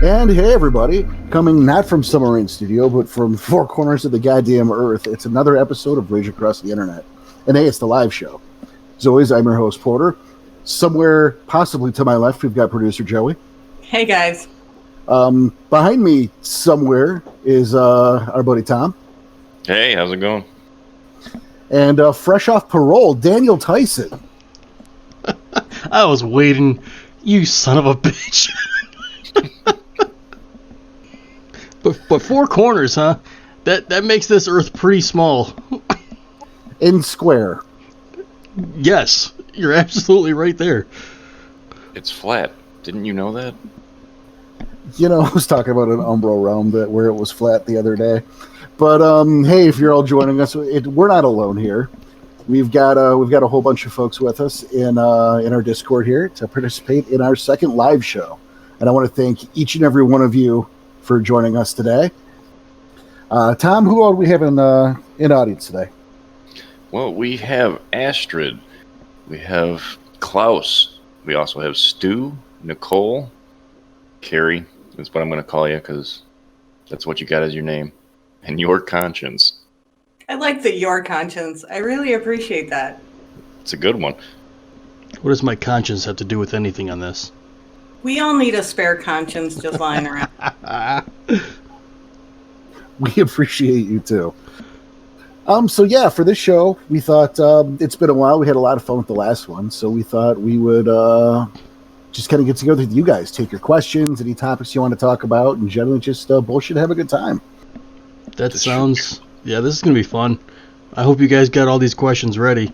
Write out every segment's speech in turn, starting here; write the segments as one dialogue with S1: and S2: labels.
S1: And hey, everybody, coming not from somewhere in studio, but from the four corners of the goddamn earth, it's another episode of Rage Across the Internet. And hey, it's the live show. As always, I'm your host, Porter. Somewhere, possibly to my left, we've got producer Joey.
S2: Hey, guys.
S1: Behind me, somewhere, is our buddy Tom.
S3: Hey, how's it going?
S1: And fresh off parole, Daniel Tyson.
S4: I was waiting, you son of a bitch. But four corners, huh? That makes this Earth pretty small.
S1: In square.
S4: Yes, you're absolutely right there.
S3: It's flat. Didn't you know that?
S1: You know, I was talking about an Umbro realm where it was flat the other day. But hey, if you're all joining us, we're not alone here. We've got a whole bunch of folks with us in our Discord here to participate in our second live show, and I want to thank each and every one of you for joining us today. Tom, who all do we have in audience today?
S3: Well, we have Astrid, we have Klaus, we also have Stu, Nicole, Carrie. That's what I'm going to call you because that's what you got as your name, and your conscience.
S2: I like the your conscience. I really appreciate that.
S3: It's a good one.
S4: What does my conscience have to do with anything on this?
S2: We all need a spare conscience just lying around.
S1: We appreciate you too. So yeah, for this show, we thought it's been a while. We had a lot of fun with the last one, so we thought we would just kind of get together with you guys, take your questions, any topics you want to talk about, and generally just bullshit, have a good time.
S4: That sounds... Yeah, this is going to be fun. I hope you guys got all these questions ready.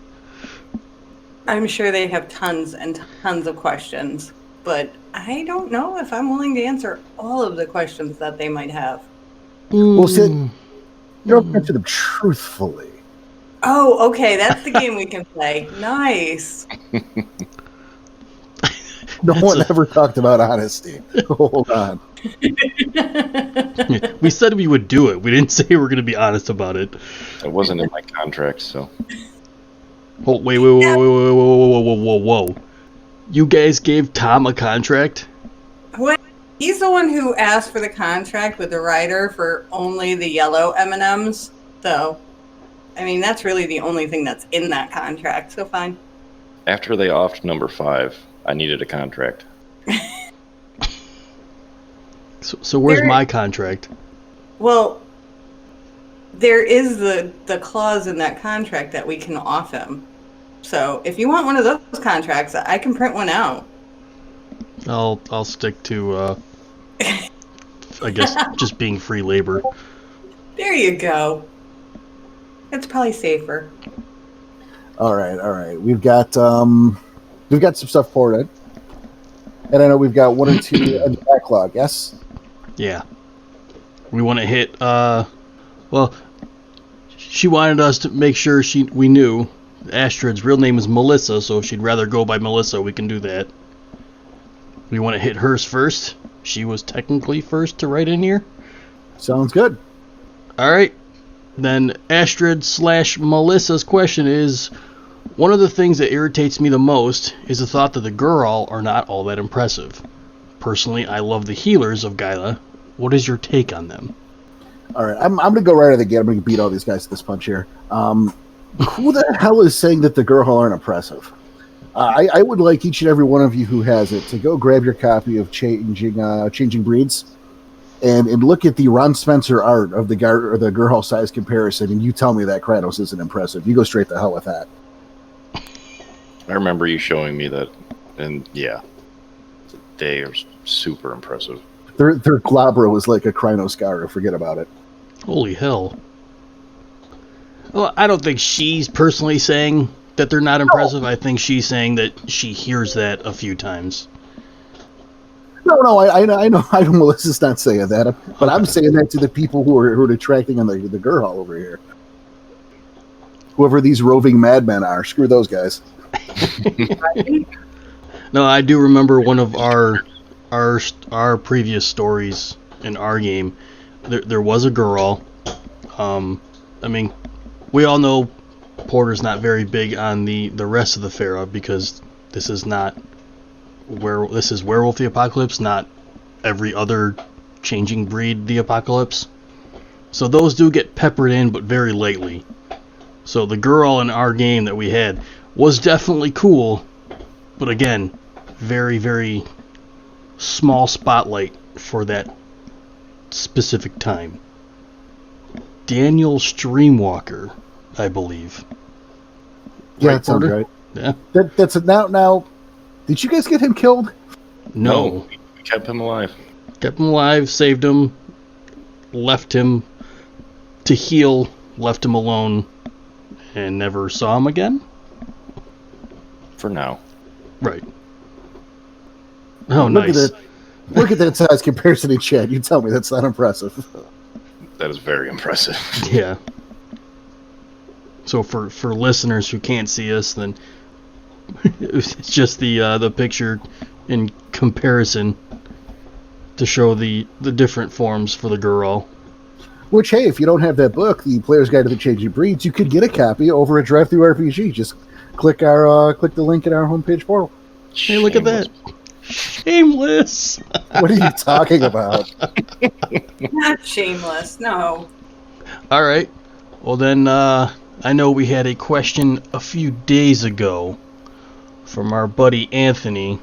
S2: I'm sure they have tons and tons of questions, but I don't know if I'm willing to answer all of the questions that they might have.
S1: Well, see, you don't answer them truthfully.
S2: Oh, okay, that's the game we can play. Nice.
S1: No one ever talked about honesty. Hold on.
S4: We said we would do it. We didn't say we were going to be honest about it.
S3: It wasn't in my contract, so.
S4: Oh, whoa. You guys gave Tom a contract?
S2: What? He's the one who asked for the contract with the writer for only the yellow M&Ms. So, I mean, that's really the only thing that's in that contract, so fine.
S3: After they offed number 5, I needed a contract.
S4: So where's my contract?
S2: Well, there is the clause in that contract that we can off him. So if you want one of those contracts, I can print one out.
S4: I'll stick to I guess just being free labor.
S2: There you go. It's probably safer.
S1: All right. We've got some stuff poured in, and I know we've got one or two in the backlog. Yes.
S4: Yeah. We want to hit. Well, she wanted us to make sure we knew Astrid's real name is Melissa, so if she'd rather go by Melissa, we can do that. We want to hit hers first. She was technically first to write in here.
S1: Sounds good.
S4: All right. Then Astrid/Melissa's question is, one of the things that irritates me the most is the thought that the girl are not all that impressive. Personally, I love the healers of Gyla. What is your take on them?
S1: All right, I'm going to go right out of the gate. I'm going to beat all these guys to this punch here. Who the hell is saying that the girl aren't impressive? I would like each and every one of you who has it to go grab your copy of Changing Breeds and look at the Ron Spencer art of the Gerhal size comparison, and you tell me that Kratos isn't impressive. You go straight to hell with that.
S3: I remember you showing me that, and yeah, they are super impressive.
S1: Their glabra was like a Krynoscar. Forget about it.
S4: Holy hell. Well, I don't think she's personally saying that they're not impressive. No. I think she's saying that she hears that a few times.
S1: No, I know Melissa's not saying that, but I'm saying that to the people who are detracting on the Gerhal over here. Whoever these roving madmen are, screw those guys.
S4: No, I do remember one of our previous stories in our game. There was a girl. I mean, we all know Porter's not very big on the rest of the Pharaoh because this is Werewolf the Apocalypse, not every other changing breed the Apocalypse. So those do get peppered in, but very lately. So the girl in our game that we had was definitely cool, but again, very, very small spotlight for that specific time. Daniel Streamwalker, I believe.
S1: Yeah,
S4: Right,
S1: that sounds
S4: Porter?
S1: right.
S4: Yeah.
S1: That's it. Now, did you guys get him killed?
S4: No.
S3: We kept him alive.
S4: Kept him alive, saved him, left him to heal, left him alone, and never saw him again?
S3: For now.
S4: Right. Oh,
S1: Look
S4: nice.
S1: Look at that size comparison in chat. You tell me that's not impressive.
S3: That is very impressive.
S4: Yeah. So for listeners who can't see us, then it's just the picture in comparison to show the different forms for the girl.
S1: Which, hey, if you don't have that book, the Player's Guide to the Changing Breeds, you could get a copy over at Drive Thru RPG. Just click the link in our homepage portal.
S4: Hey, look at that. Shameless.
S1: What are you talking about?
S2: Not shameless, no.
S4: All right. Well, then, I know we had a question a few days ago from our buddy Anthony,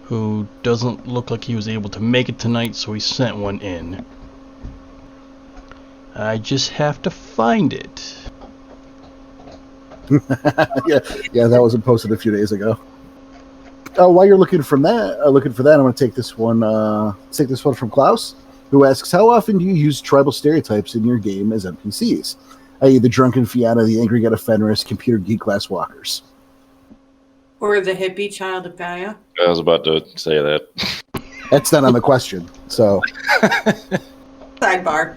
S4: who doesn't look like he was able to make it tonight, so he sent one in. I just have to find it.
S1: yeah, that wasn't posted a few days ago. While you're looking for that, I'm going to take this one. Take this one from Klaus, who asks, "How often do you use tribal stereotypes in your game as NPCs, i.e., the drunken Fianna, the angry Geta Fenris, computer geek glass walkers?"
S2: Or the hippie child of Gaia.
S3: I was about to say that.
S1: That's not on the question. So,
S2: Sidebar.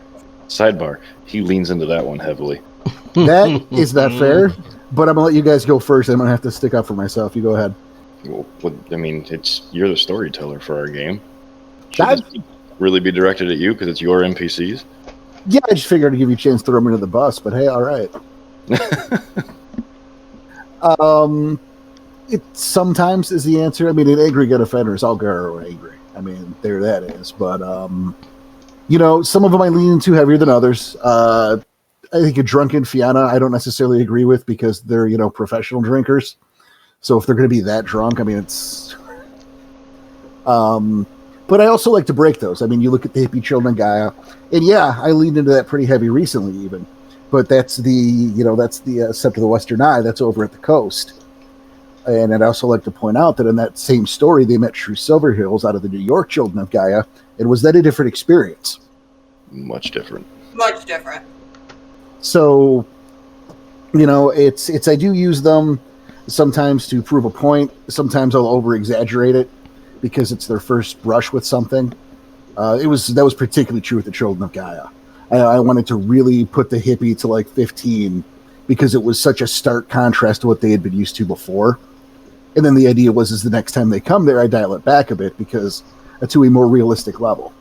S3: Sidebar. He leans into that one heavily.
S1: that is not fair. But I'm going to let you guys go first. I'm going to have to stick up for myself. You go ahead.
S3: Well, you're the storyteller for our game. Should
S1: I-
S3: this really be directed at you because it's your NPCs?
S1: Yeah, I just figured I'd give you a chance to throw me to the bus. But hey, all right. It sometimes is the answer. I mean, an angry Geta Fenris, all Garo are angry. I mean, there that is. But some of them I lean into heavier than others. I think a drunken Fianna I don't necessarily agree with because they're, professional drinkers. So if they're going to be that drunk, I mean, it's... but I also like to break those. I mean, you look at the hippie children of Gaia, and yeah, I leaned into that pretty heavy recently even. But that's the Sept of the Western Eye. That's over at the coast. And I'd also like to point out that in that same story, they met true Silverhills out of the New York children of Gaia. And was that a different experience?
S3: Much different.
S2: Much different.
S1: So, it's I do use them sometimes to prove a point. Sometimes I'll over-exaggerate it because it's their first brush with something. That was particularly true with the children of Gaia. I wanted to really put the hippie to like 15 because it was such a stark contrast to what they had been used to before. And then the idea was the next time they come there, I dial it back a bit because to a more realistic level.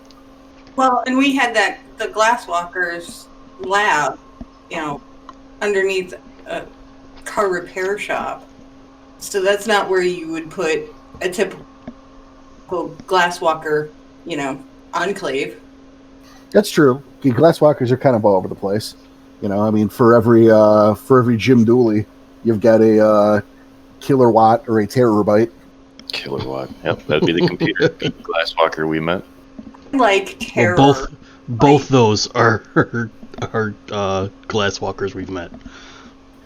S2: Well, and we had the Glasswalkers lab, underneath a car repair shop. So that's not where you would put a typical Glasswalker, enclave. That's
S1: true. The Glasswalkers are kind of all over the place. I mean, for every Jim Dooley, you've got a Killer Watt or a Terrorbyte.
S3: Killer Watt. Yep, that'd be the computer Glasswalker we met.
S2: Like terror.
S4: Well, both those are Glasswalkers we've met.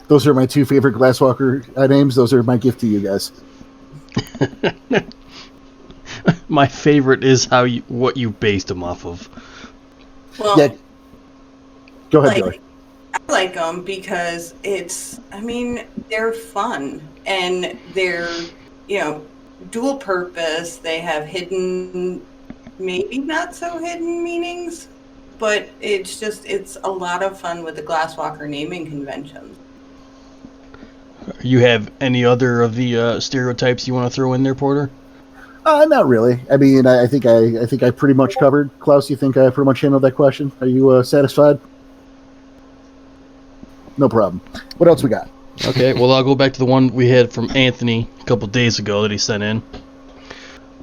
S1: Those are my two favorite Glasswalker names. Those are my gift to you guys.
S4: My favorite is what you based them off of.
S2: Well,
S1: yeah. Go ahead, Joey.
S2: I like them because they're fun and they're, dual purpose. They have hidden, maybe not so hidden meanings, but it's a lot of fun with the Glasswalker naming conventions.
S4: You have any other of the stereotypes you want to throw in there, Porter?
S1: Not really. I mean, I think I pretty much covered. Klaus, you think I pretty much handled that question? Are you satisfied? No problem. What else we got?
S4: Okay, well, I'll go back to the one we had from Anthony a couple days ago that he sent in.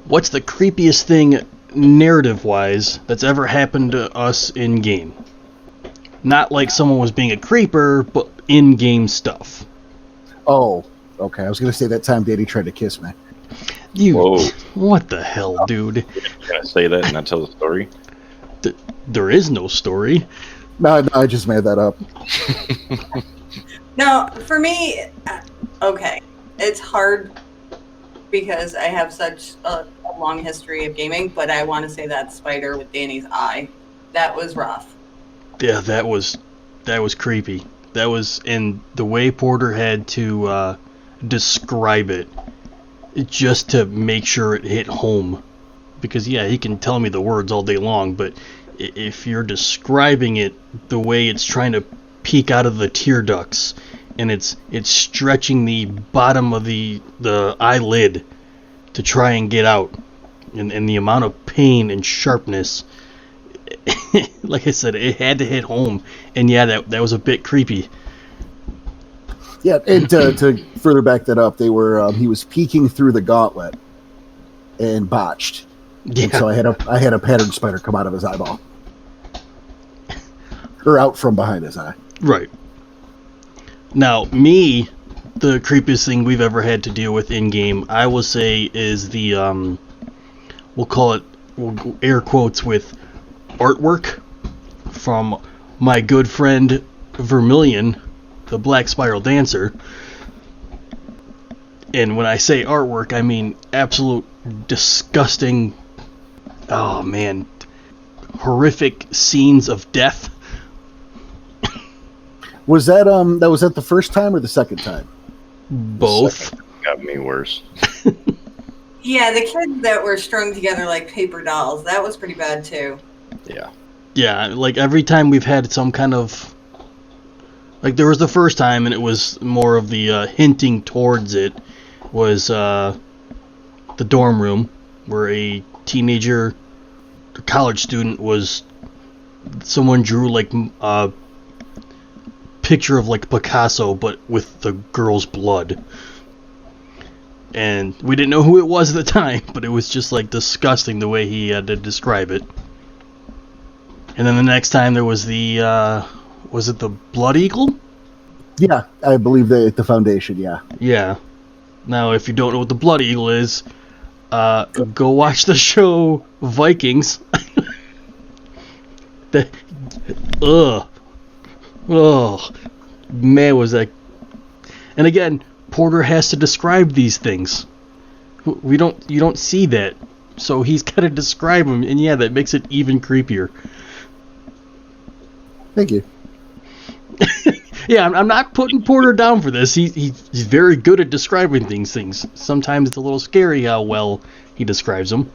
S4: What's the creepiest thing narrative-wise that's ever happened to us in-game. Not like someone was being a creeper, but in-game stuff.
S1: Oh, okay. I was going to say that time Daddy tried to kiss me.
S3: Whoa.
S4: What the hell, dude?
S3: You're gonna say that and not tell the story?
S4: There is no story.
S1: No, I just made that up.
S2: No, for me, okay, it's hard because I have such a long history of gaming, but I want to say that spider with Danny's eye, that was rough.
S4: Yeah, that was creepy. That was, and the way Porter had to describe it, just to make sure it hit home. Because yeah, he can tell me the words all day long, but if you're describing it the way it's trying to peek out of the tear ducts, and it's stretching the bottom of the eyelid to try and get out, and the amount of pain and sharpness, like I said, it had to hit home, and yeah, that was a bit creepy.
S1: Yeah, and to further back that up, they were he was peeking through the gauntlet and botched.
S4: Yeah.
S1: And so I had a pattern spider come out of his eyeball. Or out from behind his eye.
S4: Right. Now, me, the creepiest thing we've ever had to deal with in-game, I will say, is the, we'll call it, we'll air quotes with artwork from my good friend Vermilion, the Black Spiral Dancer. And when I say artwork, I mean absolute disgusting, oh man, horrific scenes of death.
S1: Was that the first time or the second time?
S4: Both.
S3: Second got me worse.
S2: Yeah, the kids that were strung together like paper dolls, that was pretty bad too.
S3: Yeah.
S4: Yeah, like every time we've had some kind of, like there was the first time and it was more of the hinting towards it, was the dorm room where a teenager, a college student, someone drew like a picture of like Picasso but with the girl's blood. And we didn't know who it was at the time, but it was just like disgusting the way he had to describe it. And then the next time there was the, was it the Blood Eagle?
S1: Yeah, I believe the foundation, yeah.
S4: Yeah. Now, if you don't know what the Blood Eagle is, go watch the show Vikings. Oh, man, was that... And again, Porter has to describe these things. You don't see that, so he's got to describe them, and yeah, that makes it even creepier.
S1: Thank you.
S4: Yeah, I'm not putting Porter down for this. He's very good at describing things. Sometimes it's a little scary how well he describes them.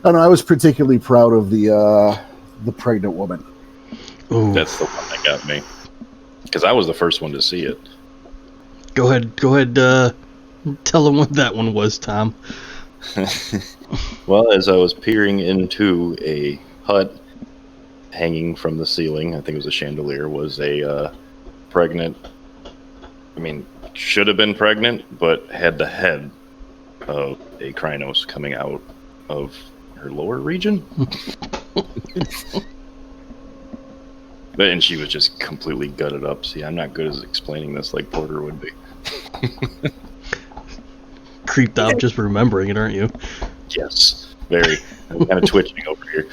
S1: Oh no, I was particularly proud of the pregnant woman.
S4: Ooh.
S3: That's the one that got me. Because I was the first one to see it.
S4: Go ahead, tell them what that one was, Tom.
S3: Well, as I was peering into a hut hanging from the ceiling, I think it was a chandelier, was a pregnant, should have been pregnant, but had the head of a Krynos coming out of her lower region. And she was just completely gutted up. See, I'm not good at explaining this like Porter would be.
S4: Creeped out just remembering it, aren't you?
S3: Yes, very. I'm kind of twitching over here.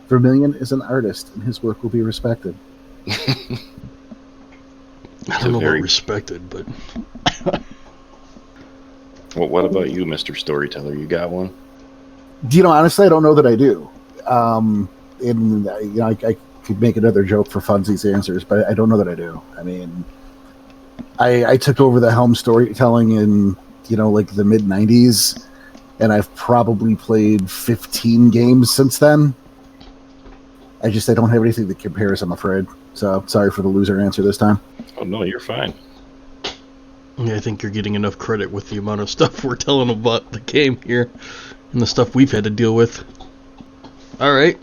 S1: Vermilion is an artist, and his work will be respected.
S4: I don't know about respected, but...
S3: Well, what about you, Mr. Storyteller? You got one?
S1: Honestly, I don't know that I do. I could make another joke for Funzy's answers, but I don't know that I do. I took over the helm storytelling in, like the mid-90s, and I've probably played 15 games since then. I don't have anything that compares, I'm afraid. So, sorry for the loser answer this time.
S3: Oh, no, you're fine.
S4: Yeah, I think you're getting enough credit with the amount of stuff we're telling about the game here, and the stuff we've had to deal with. Alright.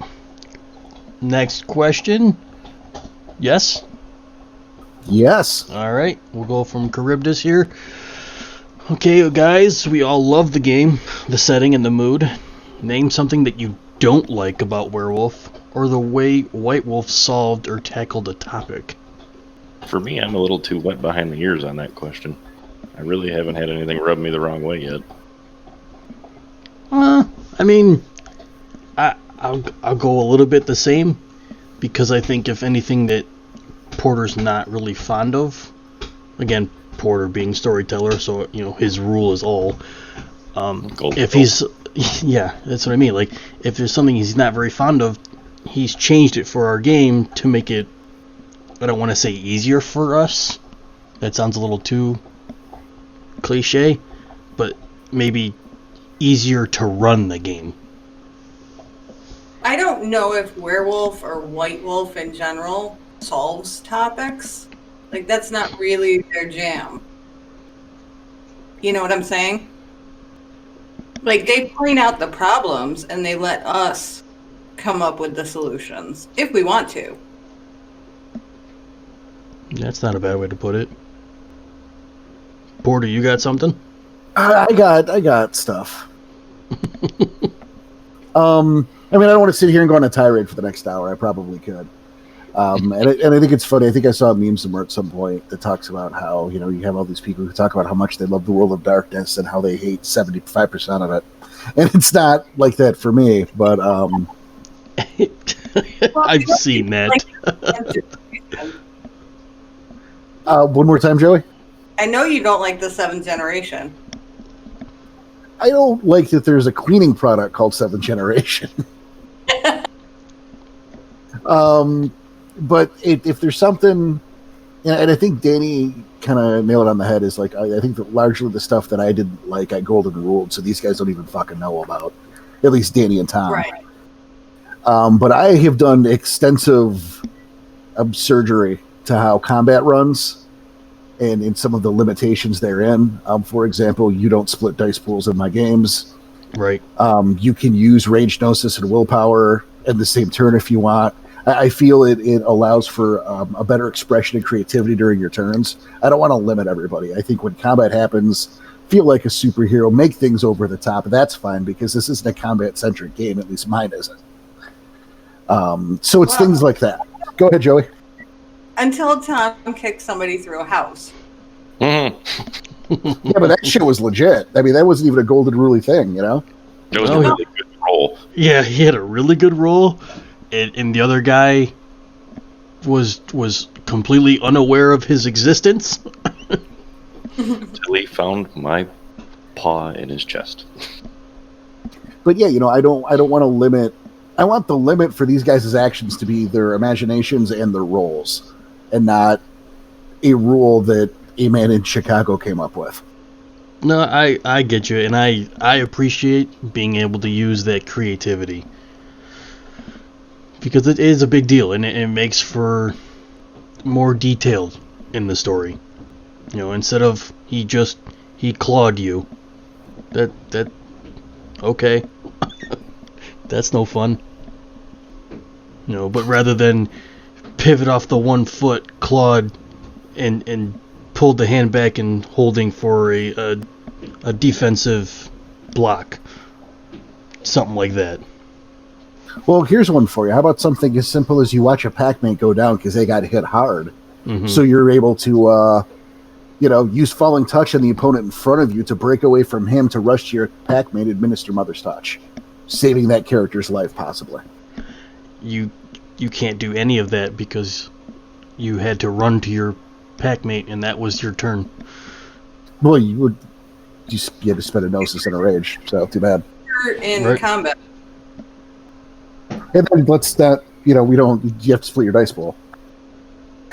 S4: Next question. Yes?
S1: Yes.
S4: Alright, we'll go from Charybdis here. Okay, guys, we all love the game, the setting, and the mood. Name something that you don't like about Werewolf, or the way White Wolf solved or tackled a topic.
S3: For me, I'm a little too wet behind the ears on that question. I really haven't had anything rub me the wrong way yet.
S4: I mean, I'll go a little bit the same, because I think if anything that Porter's not really fond of, again, Porter being storyteller, so his rule is all. If he's, yeah, that's what I mean. Like, if there's something he's not very fond of, he's changed it for our game to make it, I don't want to say easier for us. That sounds a little too cliche, but maybe easier to run the game.
S2: I don't know if Werewolf or White Wolf in general solves topics. Like, that's not really their jam. You know what I'm saying? Like, they point out the problems and they let us come up with the solutions if we want to.
S4: That's not a bad way to put it. Porter, you got something?
S1: I got stuff. I mean, I don't want to sit here and go on a tirade for the next hour. I probably could. And I think it's funny. I think I saw a meme somewhere at some point that talks about how, you have all these people who talk about how much they love the World of Darkness and how they hate 75% of it. And it's not like that for me, but...
S4: I've seen that.
S1: One more time, Joey?
S2: I know you don't like the 7th generation.
S1: I don't like that there's a cleaning product called 7th Generation. But if there's something, and I think Danny kind of nailed it on the head, is like, I think that largely the stuff that I didn't like, I golden ruled, so these guys don't even fucking know about. At least Danny and Tom.
S2: Right.
S1: But I have done extensive surgery to how combat runs and in some of the limitations therein. For example, you don't split dice pools in my games.
S4: Right.
S1: You can use range gnosis and willpower in the same turn if you want. I feel it allows for a better expression and creativity during your turns. I don't want to limit everybody. I think when combat happens, feel like a superhero, make things over the top. That's fine because this isn't a combat-centric game. At least mine isn't. So it's things like that. Go ahead, Joey.
S2: Until Tom kicked somebody through a house.
S3: Mm-hmm.
S1: Yeah, but that shit was legit. I mean, that wasn't even a golden ruly thing,
S3: It was a really good roll.
S4: Yeah, he had a really good roll, and the other guy was completely unaware of his existence.
S3: Until he found my paw in his chest.
S1: But yeah, I don't want to limit. I want the limit for these guys' actions to be their imaginations and their roles, and not a rule that a man in Chicago came up with.
S4: No, I get you, and I appreciate being able to use that creativity. Because it is a big deal, and it makes for more detail in the story. Instead of he clawed you. That okay. That's no fun. But rather than pivot off the 1 foot, clawed, and pulled the hand back and holding for a defensive block. Something like that.
S1: Well, here's one for you. How about something as simple as you watch a pack-mate go down because they got hit hard. Mm-hmm. So you're able to, use Falling Touch on the opponent in front of you to break away from him to rush to your pack-mate, administer Mother's Touch. Saving that character's life, possibly.
S4: You can't do any of that because you had to run to your pack-mate, and that was your turn.
S1: Well, you had to spend a gnosis and a rage, so too bad.
S2: You're in combat.
S1: And then let's not, you have to split your dice pool.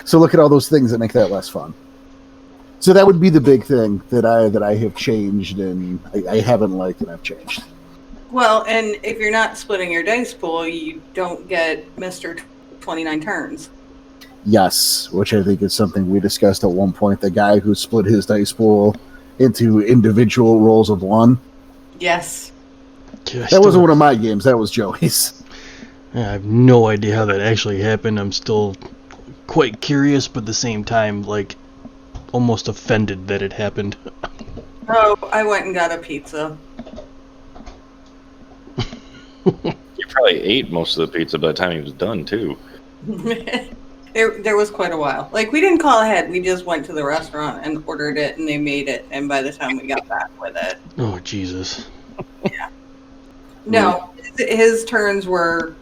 S1: So look at all those things that make that less fun. So that would be the big thing that I have changed, and I haven't liked, and I've changed.
S2: Well, and if you're not splitting your dice pool, you don't get Mr. 29 turns.
S1: Yes, which I think is something we discussed at one point. The guy who split his dice pool into individual rolls of 1.
S2: Yes.
S1: That wasn't one of my games. That was Joey's.
S4: I have no idea how that actually happened. I'm still quite curious, but at the same time, almost offended that it happened.
S2: Oh, I went and got a pizza.
S3: probably ate most of the pizza by the time he was done, too.
S2: There was quite a while. Like, we didn't call ahead. We just went to the restaurant and ordered it, and they made it. And by the time we got back with it,
S4: Oh, Jesus.
S2: yeah. No, his turns were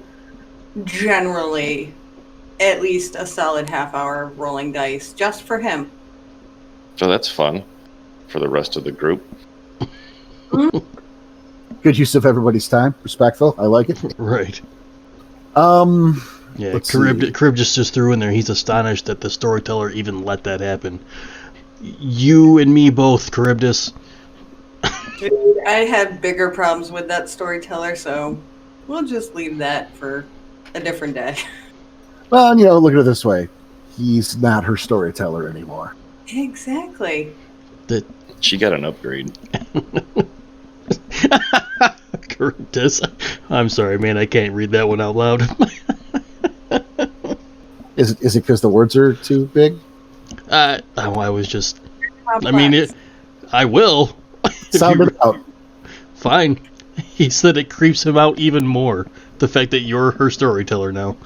S2: generally at least a solid half hour of rolling dice just for him.
S3: So that's fun for the rest of the group.
S1: Good use of everybody's time. Respectful. I like it.
S4: Right. Yeah,
S1: Let's
S4: Crib just threw in there. He's astonished that the storyteller even let that happen. You and me both, Charybdis.
S2: Dude, I had bigger problems with that storyteller, so we'll just leave that for a different day.
S1: Well, look at it this way. He's not her storyteller anymore.
S2: Exactly.
S3: She got an upgrade.
S4: Charybdis. I'm sorry, man. I can't read that one out loud.
S1: Is it because the words are too big?
S4: I was just...
S2: Complex.
S4: I mean, I will.
S1: Sound it out.
S4: Fine. He said it creeps him out even more. The fact that you're her storyteller now.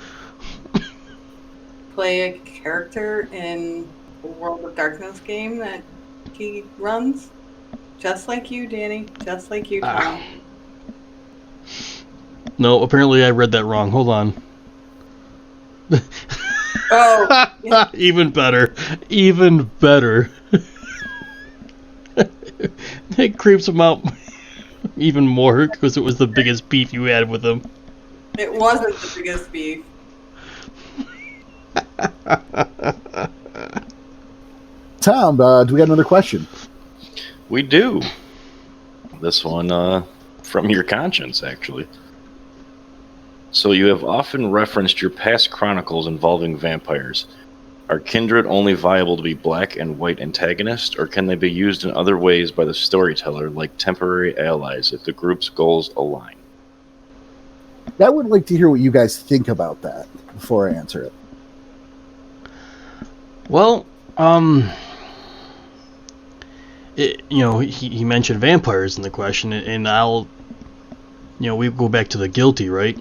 S2: Play a character in a World of Darkness game that he runs. Just like you, Danny. Just like you, Tom.
S4: No, apparently I read that wrong. Hold on.
S2: Oh, yeah.
S4: Even better. Even better. It creeps him out even more because it was the biggest beef you had with him.
S2: It wasn't the biggest beef.
S1: Tom, do we got another question?
S3: We do. This one from your conscience, actually. So you have often referenced your past chronicles involving vampires. Are kindred only viable to be black and white antagonists, or can they be used in other ways by the storyteller, like temporary allies, if the group's goals align?
S1: I would like to hear what you guys think about that before I answer it.
S4: Well, he mentioned vampires in the question, and I'll, we go back to the guilty, right?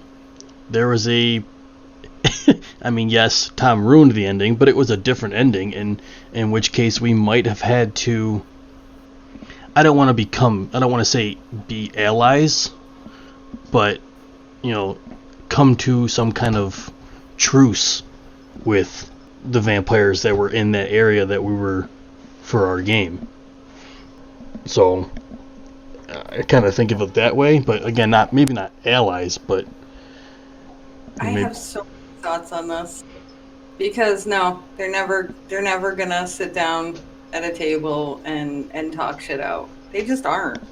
S4: There was I mean, yes, Tom ruined the ending, but it was a different ending, in which case we might have had to, I don't want to say be allies, but, come to some kind of truce with the vampires that were in that area that we were for our game. So I kind of think of it that way, but again, maybe not allies, but
S2: I have so many thoughts on this because no, they're never gonna sit down at a table and talk shit out. They just aren't.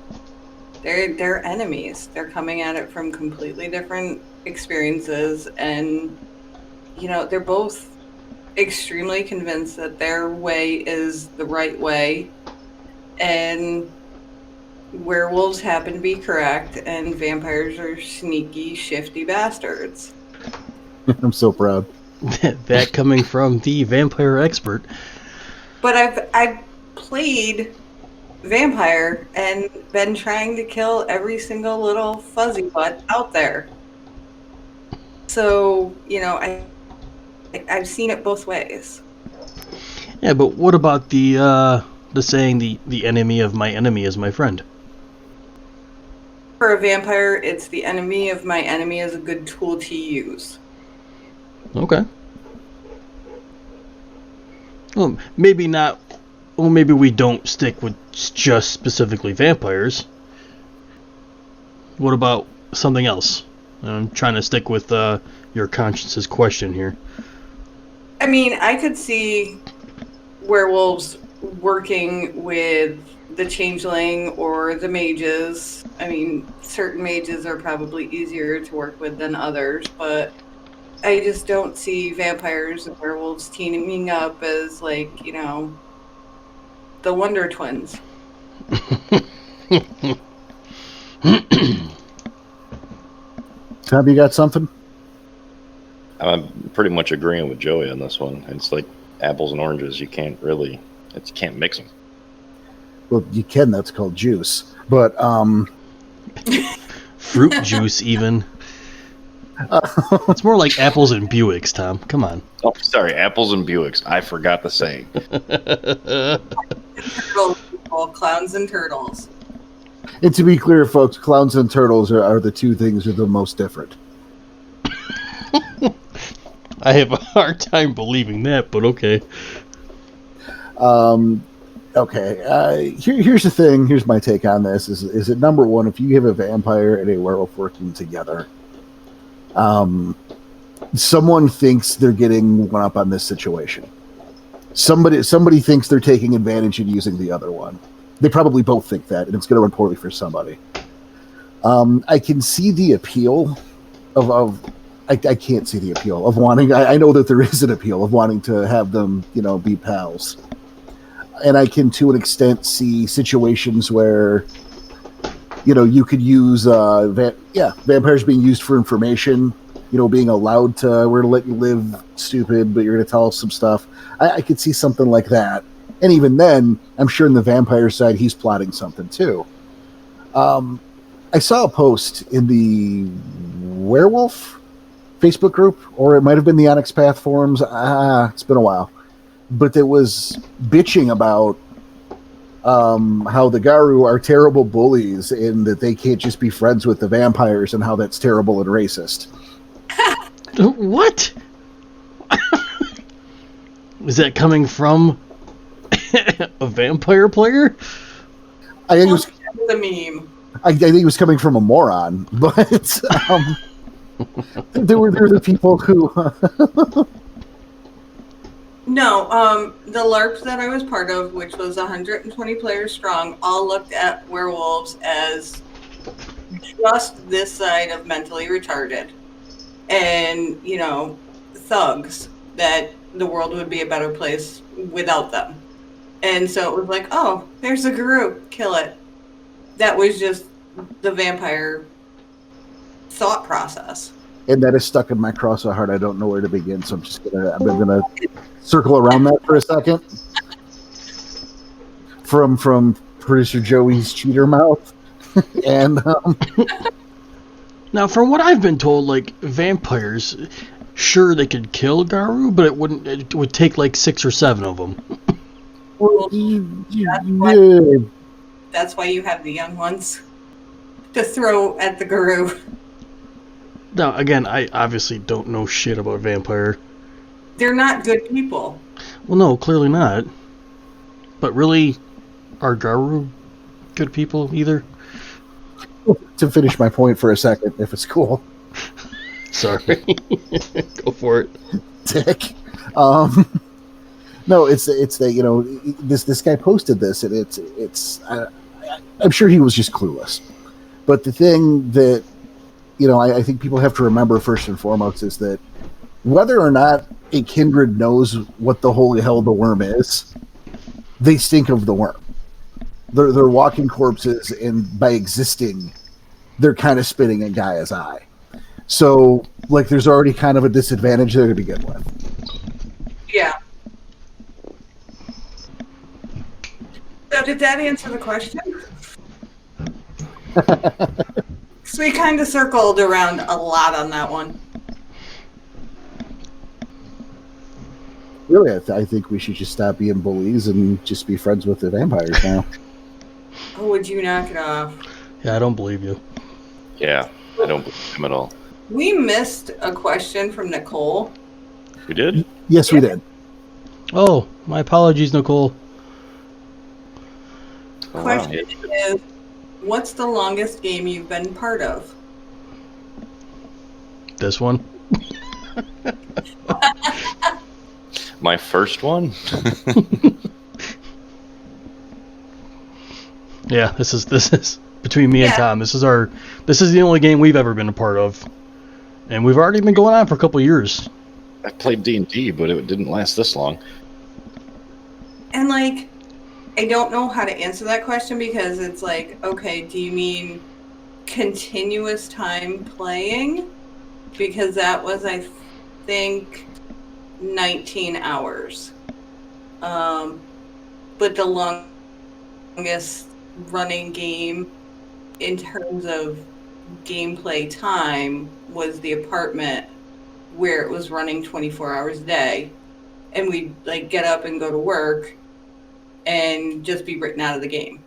S2: They're enemies. They're coming at it from completely different experiences, and they're both extremely convinced that their way is the right way, and werewolves happen to be correct, and vampires are sneaky, shifty bastards.
S1: I'm so proud.
S4: That coming from the vampire expert.
S2: But I've played vampire and been trying to kill every single little fuzzy butt out there. So, I've seen it both ways.
S4: Yeah, but what about the saying the enemy of my enemy is my friend?
S2: For a vampire, it's the enemy of my enemy is a good tool to use.
S4: Okay. Well, maybe not. Well, maybe we don't stick with just specifically vampires. What about something else? I'm trying to stick with your conscience's question here.
S2: I mean, I could see werewolves working with the changeling or the mages. I mean, certain mages are probably easier to work with than others, but I just don't see vampires and werewolves teaming up as, like, the Wonder Twins.
S1: Tom, you got something?
S3: I'm pretty much agreeing with Joey on this one. It's like apples and oranges. You can't mix them.
S1: Well, you can. That's called juice. But
S4: fruit juice, even. It's more like apples and Buicks, Tom. Come on.
S3: Oh, sorry, apples and Buicks. I forgot the saying.
S2: Turtle people, clowns and turtles.
S1: And to be clear, folks, clowns and turtles are the two things that are the most different.
S4: I have a hard time believing that, but okay.
S1: Okay, here's the thing. Here's my take on this. Is that number one, if you have a vampire and a werewolf working together, someone thinks they're getting one up on this situation. Somebody thinks they're taking advantage and using the other one. They probably both think that, and it's going to run poorly for somebody. I can see the appeal of I can't see the appeal of wanting. I know that there is an appeal of wanting to have them, be pals. And I can, to an extent, see situations where, you could use, vampires being used for information, being allowed to, we're going to let you live stupid, but you're going to tell us some stuff. I could see something like that. And even then, I'm sure in the vampire side, he's plotting something too. I saw a post in the werewolf Facebook group, or it might have been the Onyx Path forums. It's been a while. But it was bitching about how the Garu are terrible bullies and that they can't just be friends with the vampires and how that's terrible and racist.
S4: What? Is that coming from a vampire player?
S1: I think it was
S2: the meme.
S1: I think it was coming from a moron, but there were the people who.
S2: No, the LARP that I was part of, which was 120 players strong, all looked at werewolves as just this side of mentally retarded, and thugs that the world would be a better place without them. And so it was like, oh, there's a guru, kill it. That was just the vampire thought process.
S1: And that is stuck in my craw so hard I don't know where to begin. So I'm gonna circle around that for a second. From producer Joey's cheater mouth, and
S4: now, from what I've been told, like vimpires, sure they could kill Garu, but it would take like 6 or 7 of them.
S2: Well, that's why you have the young ones to throw at the guru.
S4: Now, again, I obviously don't know shit about vampire.
S2: They're not good people.
S4: Well, no, clearly not. But really, are Garu good people either?
S1: To finish my point for a second, if it's cool.
S4: Sorry. Go for it.
S1: Dick. No, it's that this guy posted this, and it's I'm sure he was just clueless. But the thing that I think people have to remember first and foremost is that whether or not a kindred knows what the holy hell the worm is, they stink of the worm. They're walking corpses, and by existing, they're kind of spitting in Gaia's eye. So, there's already kind of a disadvantage there to begin with.
S2: Yeah. So did that answer the question? So we kind of circled around a lot on that one.
S1: Really, I think we should just stop being bullies and just be friends with the vampires now.
S2: Oh, would you knock it off?
S4: Yeah, I don't believe you.
S3: Yeah, I don't believe him at all.
S2: We missed a question from Nicole.
S3: We did?
S1: Yes, we did.
S4: Oh, my apologies, Nicole.
S3: Oh,
S2: Question
S3: wow.
S2: is, what's the longest game you've been part of?
S4: This one?
S3: My first one?
S4: Yeah, this is between me and Tom. This is the only game we've ever been a part of, and we've already been going on for a couple of years.
S3: I played D&D, but it didn't last this long.
S2: And I don't know how to answer that question because it's okay, do you mean continuous time playing? Because that was, I think, 19 hours. But the longest running game in terms of gameplay time was the apartment where it was running 24 hours a day, and we'd like get up and go to work and just be written out of the game.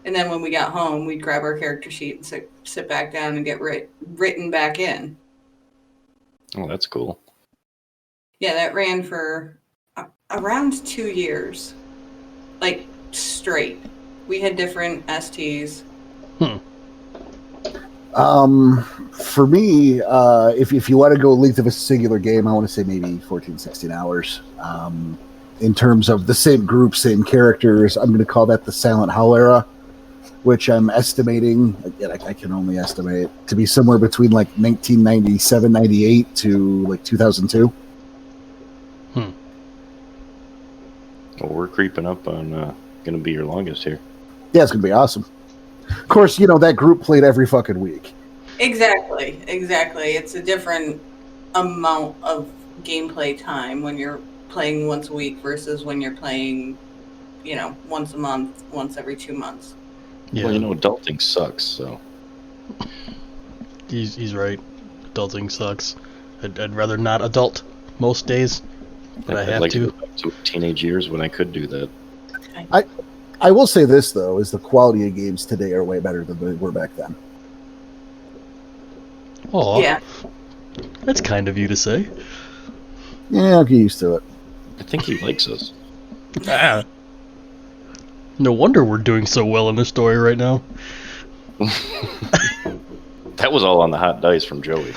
S2: And then when we got home, we'd grab our character sheet and sit back down and get written back in.
S3: Oh, that's cool.
S2: Yeah, that ran for around 2 years, like straight. We had different STs.
S1: For me, if you want to go length of a singular game, I want to say maybe 14, 16 hours. In terms of the same group, same characters, I'm going to call that the Silent Howl era, which I'm estimating, again, I can only estimate, to be somewhere between like 1997, 98 to like 2002.
S3: Well, we're creeping up on going to be your longest here.
S1: Yeah, it's going to be awesome. Of course, that group played every fucking week.
S2: Exactly. It's a different amount of gameplay time when you're playing once a week versus when you're playing, once a month, once every 2 months.
S4: Yeah.
S3: Well, adulting sucks, so.
S4: He's right. Adulting sucks. I'd rather not adult most days, but I have
S3: like
S4: to.
S3: go back to teenage years when I could do that.
S1: I will say this, though, is the quality of games today are way better than they were back then.
S4: Oh,
S2: yeah.
S4: That's kind of you to say.
S1: Yeah, I'll get used to it.
S3: I think he likes us.
S4: No wonder we're doing so well in this story right now.
S3: That was all on the hot dice from Joey.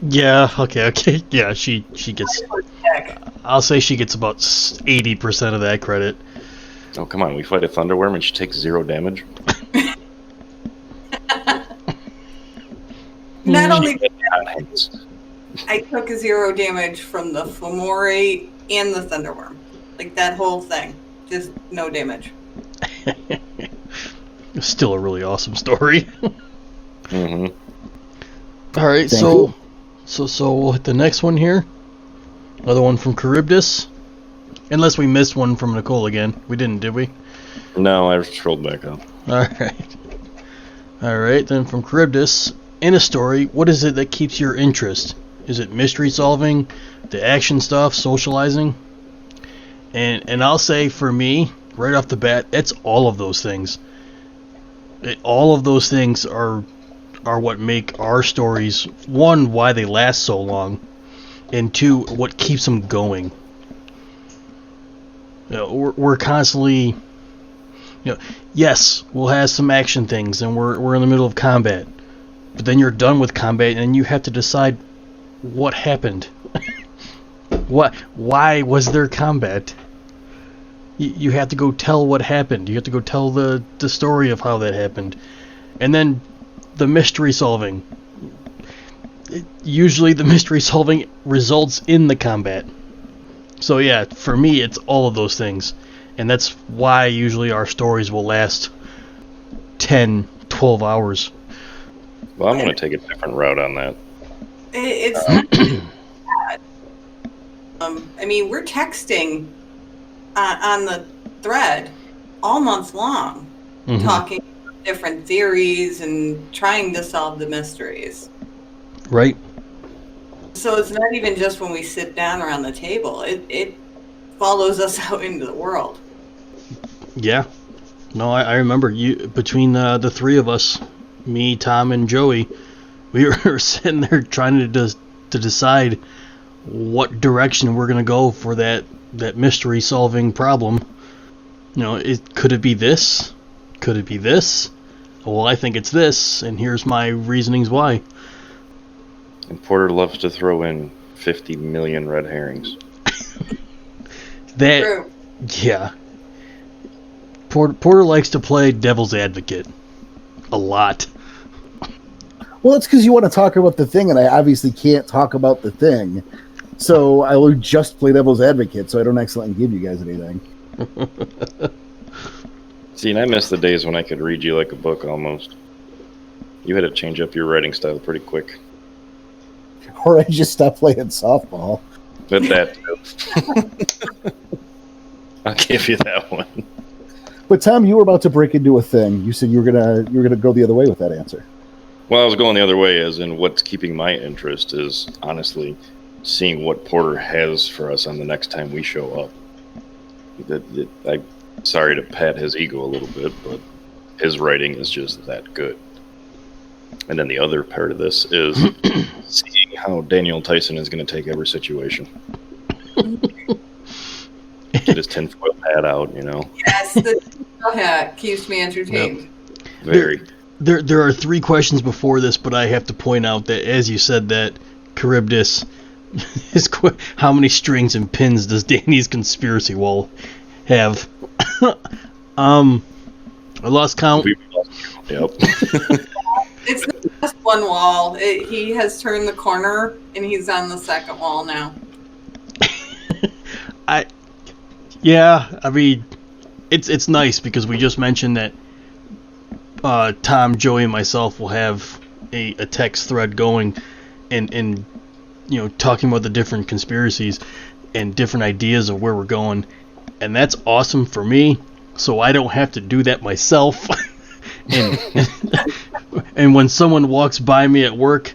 S4: Yeah, okay. Yeah, she gets... I'll say she gets about 80% of that credit.
S3: Oh, come on. We fight a thunderworm and she takes 0 damage?
S2: Not only did I took 0 damage from the Fomori and the thunderworm. Like, that whole thing. Just no damage.
S4: Still a really awesome story.
S3: Mm-hmm.
S4: All right, so we'll hit the next one here. Another one from Charybdis. Unless we missed one from Nicole again. We didn't, did we?
S3: No, I scrolled back up.
S4: All right, then from Charybdis. In a story, what is it that keeps your interest? Is it mystery solving, the action stuff, socializing? And I'll say for me, right off the bat, it's all of those things. All of those things are what make our stories, one, why they last so long, and two, what keeps them going. We're constantly, yes, we'll have some action things, and we're in the middle of combat, but then you're done with combat, and you have to decide what happened. Why was there combat? You have to go tell what happened. You have to go tell the story of how that happened. And then the mystery solving. Usually the mystery solving results in the combat. So yeah, for me it's all of those things. And that's why usually our stories will last 10, 12 hours.
S3: Well, I'm going to take a different route on that.
S2: It's not bad. I mean, we're texting on the thread all month long, talking about different theories and trying to solve the mysteries.
S4: Right.
S2: So it's not even just when we sit down around the table. It follows us out into the world.
S4: Yeah. No, I remember you between the three of us, me, Tom, and Joey, we were sitting there trying to decide what direction we're gonna go for that mystery solving problem. Could it be this? Could it be this? Well, I think it's this, and here's my reasonings why.
S3: And Porter loves to throw in 50 million red herrings.
S2: True.
S4: Yeah. Porter likes to play devil's advocate a lot.
S1: Well, it's because you want to talk about the thing, and I obviously can't talk about the thing. So I will just play devil's advocate, so I don't accidentally give you guys anything.
S3: See, and I miss the days when I could read you like a book almost. You had to change up your writing style pretty quick.
S1: Or I just stopped playing softball.
S3: But that too. I'll give you that one.
S1: But Tom, you were about to break into a thing. You said you were gonna go the other way with that answer.
S3: Well, I was going the other way, as in what's keeping my interest is honestly seeing what Porter has for us on the next time we show up. I'm sorry to pat his ego a little bit, but his writing is just that good. And then the other part of this is seeing how Daniel Tyson is going to take every situation. Get his tinfoil hat out,
S2: Yes, the tinfoil hat keeps me entertained.
S3: Yep. Very.
S4: There are 3 questions before this, but I have to point out that, as you said, that Charybdis is how many strings and pins does Danny's conspiracy wall have? I lost count.
S3: Yep.
S2: It's not just one wall. He has turned the corner, and he's on the second wall now.
S4: I mean, it's nice because we just mentioned that Tom, Joey, and myself will have a text thread going, and talking about the different conspiracies and different ideas of where we're going, and that's awesome for me. So I don't have to do that myself. and when someone walks by me at work,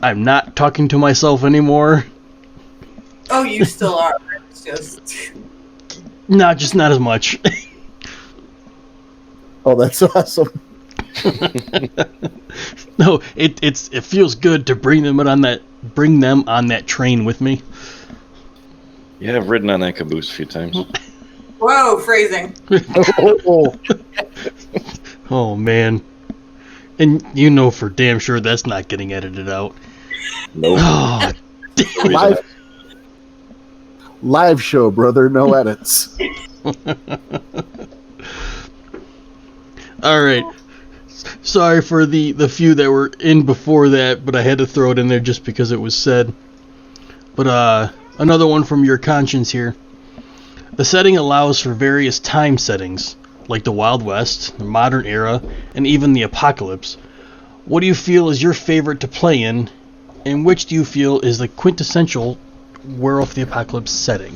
S4: I'm not talking to myself anymore.
S2: Oh, you still are. It's just
S4: No, just not as much.
S1: Oh, that's awesome.
S4: No, it feels good to bring them on that train with me.
S3: Yeah, I've ridden on that caboose a few times.
S2: whoa, phrasing.
S4: Oh man, and for damn sure that's not getting edited out.
S3: Nope.
S4: Oh,
S1: Live show, brother. No edits.
S4: all right. Sorry for the few that were in before that, but I had to throw it in there just because it was said. But another one from your conscience here. The setting allows for various time settings, like the Wild West, the modern era, and even the apocalypse. What do you feel is your favorite to play in, and which do you feel is the quintessential Werewolf of the Apocalypse setting?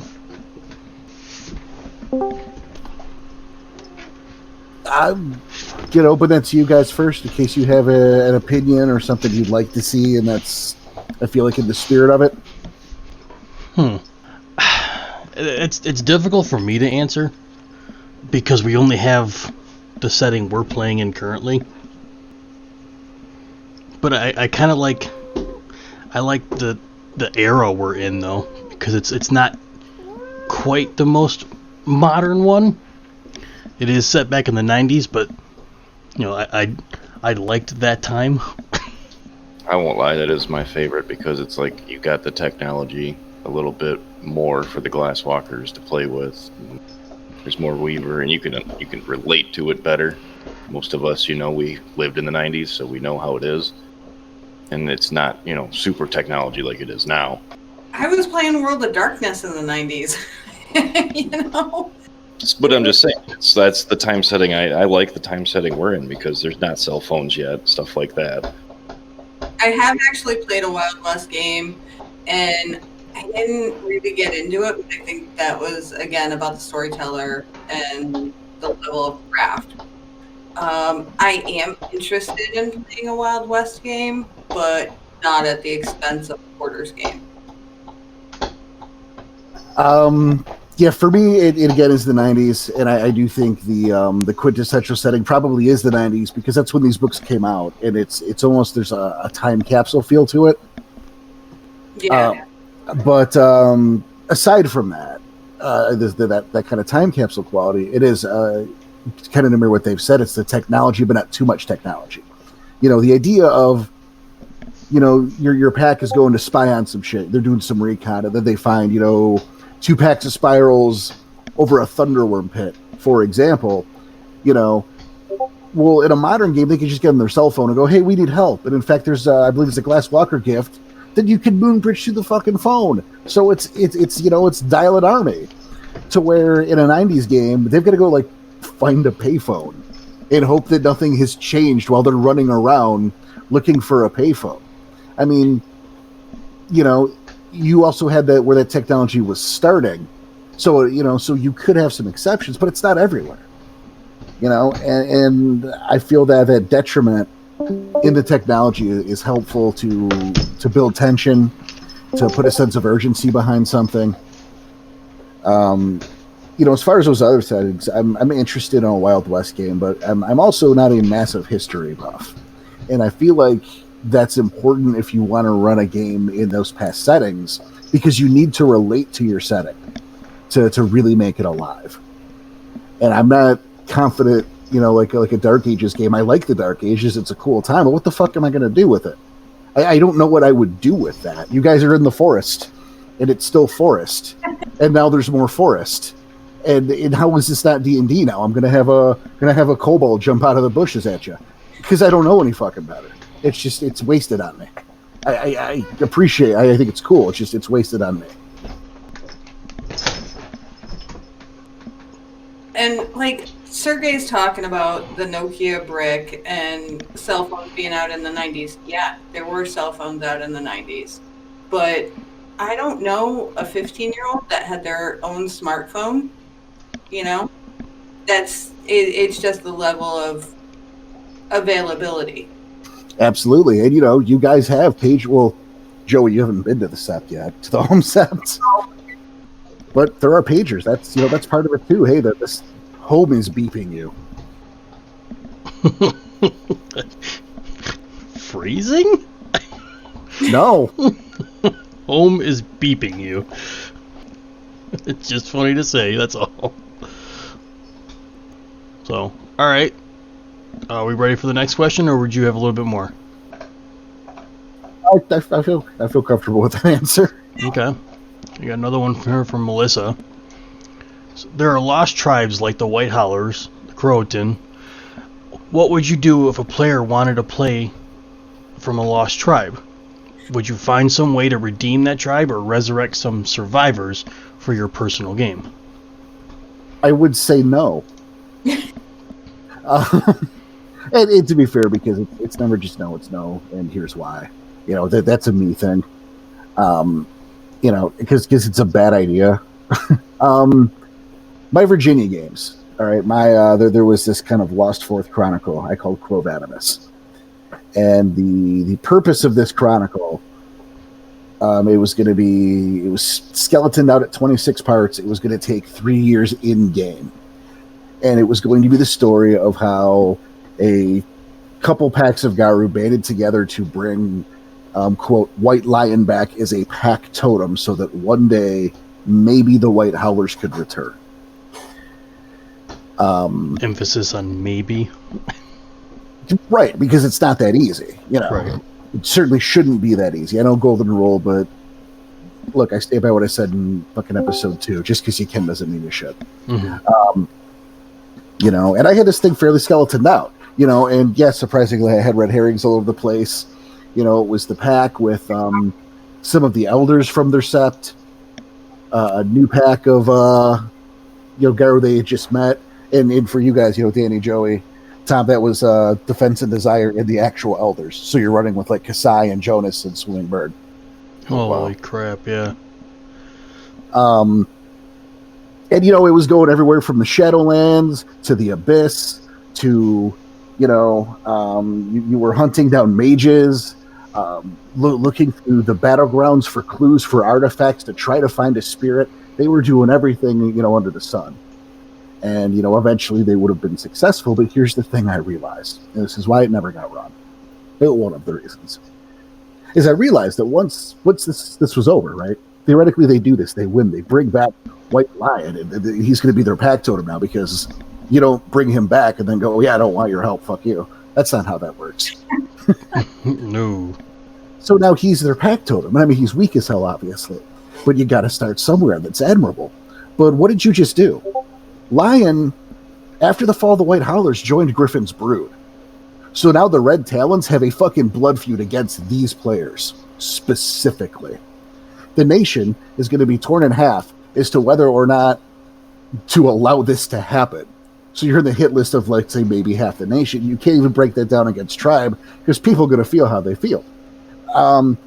S1: I'm open to you guys first in case you have an opinion or something you'd like to see, and that's, I feel like, in the spirit of it.
S4: It's difficult for me to answer because we only have the setting we're playing in currently. But I kind of like the era we're in though, because it's not quite the most modern one. It is set back in the 90s, but I liked that time.
S3: I won't lie, that is my favorite because it's like you got the technology a little bit more for the glasswalkers to play with. There's more Weaver, and you can relate to it better. Most of us, we lived in the 90s, so we know how it is. And it's not, super technology like it is now.
S2: I was playing World of Darkness in the 90s.
S3: But I'm just saying, that's the time setting. I like the time setting we're in because there's not cell phones yet, stuff like that.
S2: I have actually played a Wild West game, and I didn't really get into it, but I think that was, again, about the storyteller and the level of craft. I am interested in playing a Wild West game, but not at the expense of Porter's game.
S1: Yeah, for me, it again is the 90s, and I do think the quintessential setting probably is the 90s because that's when these books came out, and it's almost, there's a time capsule feel to it.
S2: Yeah.
S1: But aside from that, that kind of time capsule quality, it is kind of no matter what they've said, it's the technology, but not too much technology. The idea of your pack is going to spy on some shit. They're doing some recon, and then they find 2 packs of spirals over a thunderworm pit, for example. Well, in a modern game, they can just get on their cell phone and go, "Hey, we need help." And in fact, there's I believe it's a Glasswalker gift that you can moonbridge through the fucking phone. So it's dial-it army, to where in a 90s game they've got to go find a payphone and hope that nothing has changed while they're running around looking for a payphone. I mean, you also had that where that technology was starting, so so you could have some exceptions, but it's not everywhere. And I feel that detriment in the technology is helpful to build tension, to put a sense of urgency behind something. As far as those other settings, I'm interested in a Wild West game, but I'm also not a massive history buff. And I feel like that's important if you want to run a game in those past settings, because you need to relate to your setting to really make it alive. And I'm not confident, like a Dark Ages game. I like the Dark Ages. It's a cool time, but what the fuck am I going to do with it? I don't know what I would do with that. You guys are in the forest, and it's still forest, and now there's more forest. And how is this not D&D now? I'm gonna have a kobold jump out of the bushes at you because I don't know any fucking better. It's wasted on me. I appreciate. I think it's cool. It's wasted on me.
S2: And like Sergey's talking about the Nokia brick and cell phones being out in the 90s. Yeah, there were cell phones out in the 90s, but I don't know a 15-year-old that had their own smartphone. It's just the level of availability.
S1: Absolutely. And you guys have well, Joey, you haven't been to the sept yet, to the home sept, but there are pagers. That's part of it too. Hey, this home is beeping you.
S4: Freezing?
S1: No.
S4: Home is beeping you. It's just funny to say, that's all. So, alright. Are we ready for the next question, or would you have a little bit more?
S1: I feel comfortable with that answer.
S4: Okay. We got another one from Melissa. So, there are lost tribes like the White Howlers, the Croatan. What would you do if a player wanted to play from a lost tribe? Would you find some way to redeem that tribe or resurrect some survivors for your personal game?
S1: I would say no. And to be fair, because it's never just no, it's no, and here's why. That's a me thing. Because it's a bad idea. My Virginia games. All right, there was this kind of Lost Fourth Chronicle I called Crovanimus. And the purpose of this chronicle, it was skeletoned out at 26 parts. It was going to take 3 years in game, and it was going to be the story of how a couple packs of Garu banded together to bring, quote, White Lion back as a pack totem, so that one day maybe the White Howlers could return.
S4: Emphasis on maybe.
S1: Right, because it's not that easy.
S4: Right.
S1: It certainly shouldn't be that easy. I know Golden Rule, but look, I stay by what I said in fucking episode 2. Just because you can doesn't mean you should.
S4: Mm-hmm.
S1: And I had this thing fairly skeletoned out. And yes, surprisingly, I had red herrings all over the place. It was the pack with some of the elders from their sept, a new pack of Garu they had just met, and for you guys, Danny, Joey, Tom, that was Defense and Desire in the actual elders. So you're running with like Kasai and Jonas and Swimming Bird.
S4: Holy crap! Yeah.
S1: And it was going everywhere from the Shadowlands to the Abyss to you were hunting down mages, looking through the battlegrounds for clues for artifacts to try to find a spirit. They were doing everything under the sun. And, eventually they would have been successful. But here's the thing I realized, and this is why it never got run. One of the reasons is I realized that once this was over, right? Theoretically, they do this. They win. They bring back White Lion. And he's going to be their pack totem now, because you don't bring him back and then go, oh, yeah, I don't want your help. Fuck you. That's not how that works.
S4: No.
S1: So now he's their pack totem. I mean, he's weak as hell, obviously. But you got to start somewhere. That's admirable. But what did you just do? Lion, after the fall of the White Howlers, joined Griffin's brood. So now the Red Talons have a fucking blood feud against these players, specifically. The nation is going to be torn in half as to whether or not to allow this to happen. So you're in the hit list of, like, say, maybe half the nation. You can't even break that down against tribe, because people are going to feel how they feel.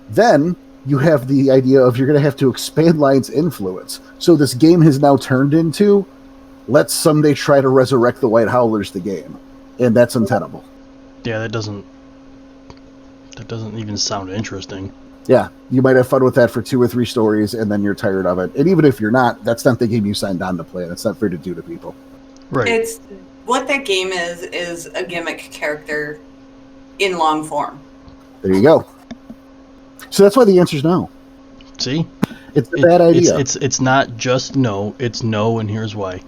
S1: Then you have the idea of you're going to have to expand Lion's influence. So this game has now turned into, let's someday try to resurrect the White Howlers the game. And that's untenable.
S4: Yeah, that doesn't That doesn't even sound interesting.
S1: Yeah, you might have fun with that for 2 or 3 stories, and then you're tired of it. And even if you're not, that's not the game you signed on to play. That's not fair to do to people.
S4: Right.
S2: It's what that game is a gimmick character in long form.
S1: There you go. So that's why the answer's no.
S4: See?
S1: It's a bad idea.
S4: It's not just no. It's no, and here's why.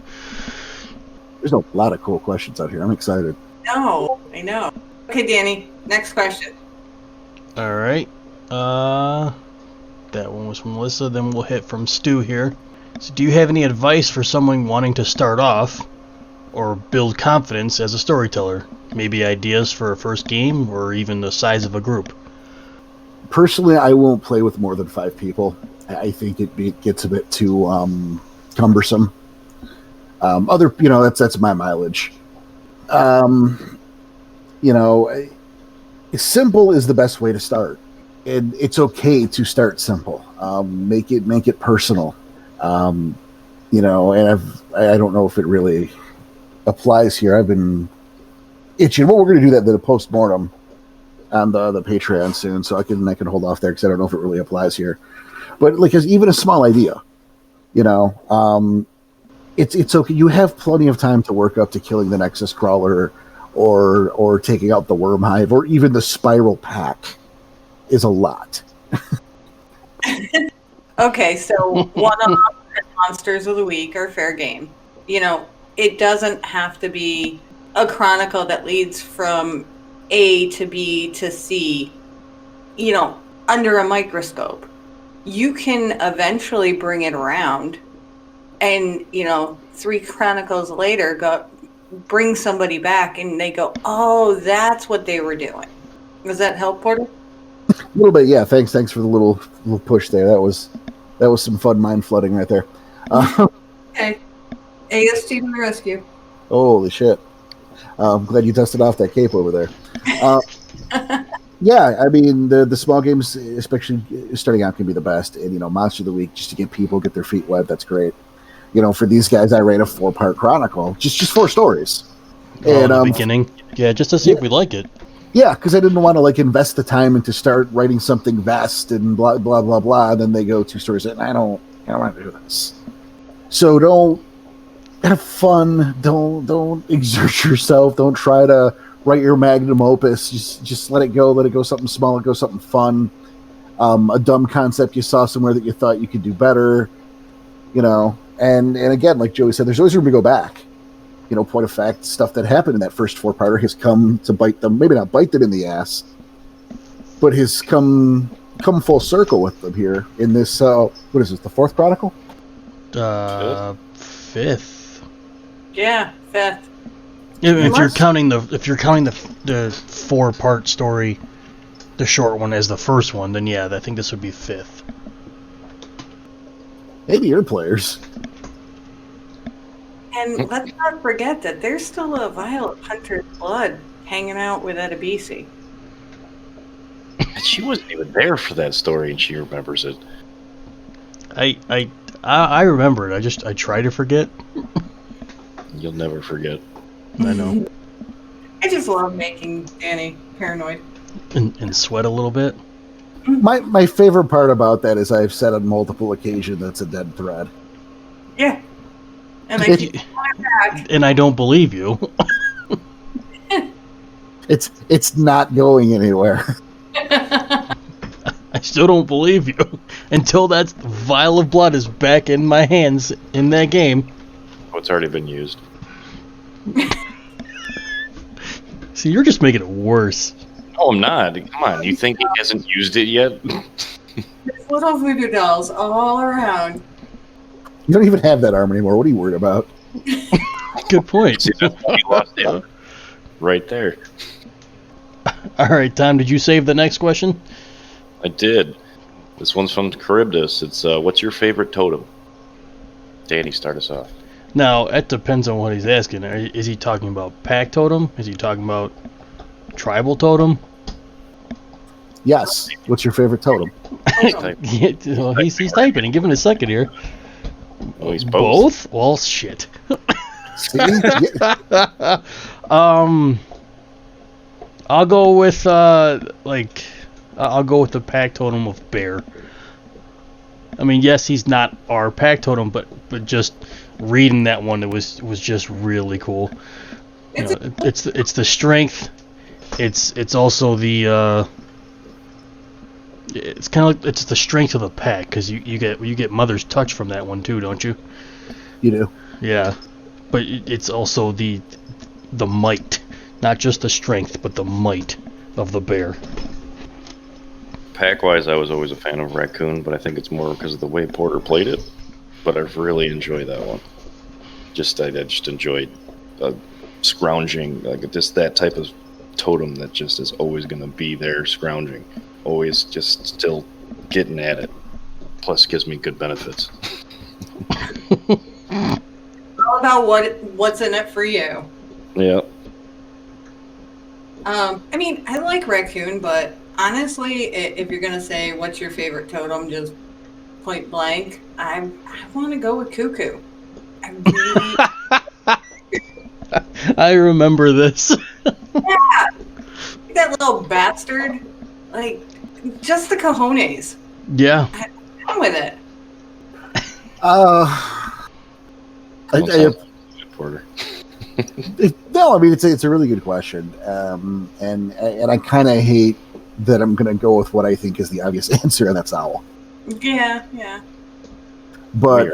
S1: There's a lot of cool questions out here. I'm excited.
S2: No, I know. Okay, Danny, next question.
S4: All right. That one was from Melissa. Then we'll hit from Stu here. So, do you have any advice for someone wanting to start off or build confidence as a storyteller? Maybe ideas for a first game or even the size of a group?
S1: Personally, I won't play with more than 5 people. I think it gets a bit too cumbersome. That's my mileage. Simple is the best way to start, and it's okay to start simple. Make it personal. And I don't know if it really applies here. I've been itching. Well, we're going to do that the post-mortem on the Patreon soon, so I can hold off there because I don't know if it really applies here. But even a small idea, it's okay. You have plenty of time to work up to killing the Nexus Crawler, or taking out the Worm Hive, or even the Spiral Pack is a lot.
S2: Okay, so one-off monsters of the week are fair game. It doesn't have to be a chronicle that leads from A to B to C, under a microscope. You can eventually bring it around and, 3 chronicles later bring somebody back and they go, oh, that's what they were doing. Does that help, Porter?
S1: A little bit, yeah. Thanks for the little push there. That was some fun mind flooding right there.
S2: Okay. AST to the rescue.
S1: Holy shit. I'm glad you dusted off that cape over there. Yeah, I mean, the small games, especially starting out, can be the best. And, Monster of the Week, just to get their feet wet, that's great. For these guys, I ran a 4-part chronicle, just 4 stories.
S4: In the beginning? Yeah, just to see if we like it.
S1: Yeah, because I didn't want to, invest the time into start writing something vast and blah, blah, blah, blah. And then they go 2 stories in. I don't want to do this. So don't have fun. Don't exert yourself. Don't try to write your magnum opus. Just let it go. Let it go something small. Let it go something fun. A dumb concept you saw somewhere that you thought you could do better. And again, like Joey said, there's always room to go back. Point of fact, stuff that happened in that first 4-parter has come to bite them. Maybe not bite them in the ass, but has come full circle with them here in this. What is this? The 4th chronicle?
S4: 5th.
S2: Yeah, 5th.
S4: If you're counting the 4-part story, the short one as the first one, then yeah, I think this would be 5th.
S1: Maybe you're players.
S2: And let's not forget that there's still a vial of Hunter's blood hanging out with Edabisi.
S3: She wasn't even there for that story, and she remembers it.
S4: I remember it. I try to forget.
S3: You'll never forget.
S4: I know.
S2: I just love making Danny paranoid.
S4: And sweat a little bit.
S1: My favorite part about that is I've said on multiple occasions that's a dead thread.
S2: Yeah. And I keep coming back.
S4: And I don't believe you.
S1: It's not going anywhere.
S4: I still don't believe you until that vial of blood is back in my hands in that game.
S3: Oh, it's already been used.
S4: See, you're just making it worse.
S3: Oh, I'm not. Come on, you think he hasn't used it yet?
S2: There's little voodoo dolls all around.
S1: You don't even have that arm anymore. What are you worried about?
S4: Good point.
S3: See, that's why you lost it. Right there.
S4: All right, Tom, did you save the next question?
S3: I did. This one's from Charybdis. It's, what's your favorite totem? Danny, start us off.
S4: Now, it depends on what he's asking. Is he talking about pack totem? Is he talking about tribal totem?
S1: Yes. What's your favorite totem?
S4: Yeah, well, he's typing and giving a second here.
S3: Oh, he's both.
S4: Well, shit.
S1: See? Yeah.
S4: I'll go with I'll go with the pack totem of bear. I mean, yes, he's not our pack totem, but just reading that one, it was just really cool. You know, it's the strength. It's also the it's kind of like it's the strength of the pack, because you get Mother's Touch from that one too, don't you?
S1: You do.
S4: Yeah, but it's also the might, not just the strength, but the might of the bear.
S3: Pack-wise, I was always a fan of Raccoon, but I think it's more because of the way Porter played it. But I've really enjoyed that one. I just enjoyed scrounging, like just that type of totem that just is always going to be there scrounging. Always just still getting at it. Plus gives me good benefits.
S2: All about what's in it for you.
S3: Yeah.
S2: I mean, I like Raccoon, but honestly, if you're gonna say what's your favorite totem, just point blank, I want to go with Cuckoo. I really.
S4: I remember this.
S2: Yeah, that little bastard. Like, just the cojones.
S4: Yeah.
S2: I'm with it.
S3: Porter.
S1: No, I mean it's a really good question, and I kind of hate that I'm going to go with what I think is the obvious answer, and that's Owl.
S2: Yeah.
S1: But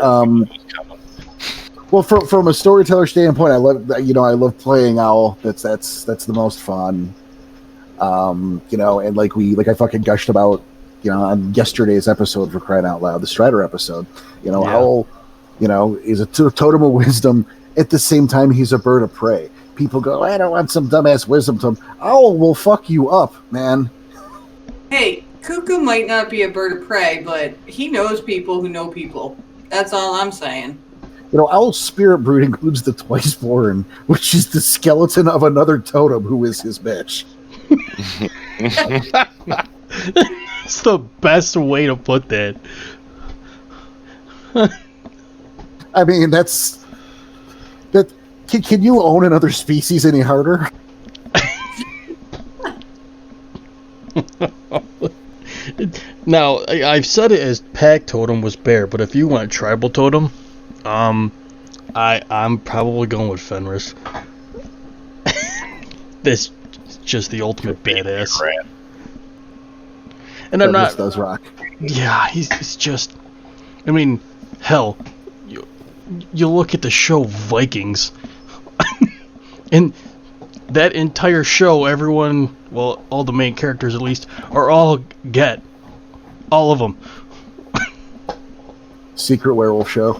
S1: well, from a storyteller standpoint, I love playing Owl. That's the most fun. And I fucking gushed about, on yesterday's episode, for crying out loud, the Strider episode.
S4: Yeah.
S1: Owl, is a totem of wisdom. At the same time, he's a bird of prey. People go, I don't want some dumbass wisdom totem. Owl will fuck you up, man.
S2: Hey, Cuckoo might not be a bird of prey, but he knows people who know people. That's all I'm saying.
S1: Owl's spirit brood includes the Twiceborn, which is the skeleton of another totem who is his bitch.
S4: It's the best way to put that.
S1: I mean, that. Can you own another species any harder?
S4: Now, I've said it as pack totem was bear, but if you want tribal totem, I'm probably going with Fenris. This is just the ultimate badass. And I'm not.
S1: Does rock.
S4: Yeah, he's just. I mean, hell, you look at the show Vikings, and that entire show, everyone, well, all the main characters at least, are all of them.
S1: Secret werewolf show.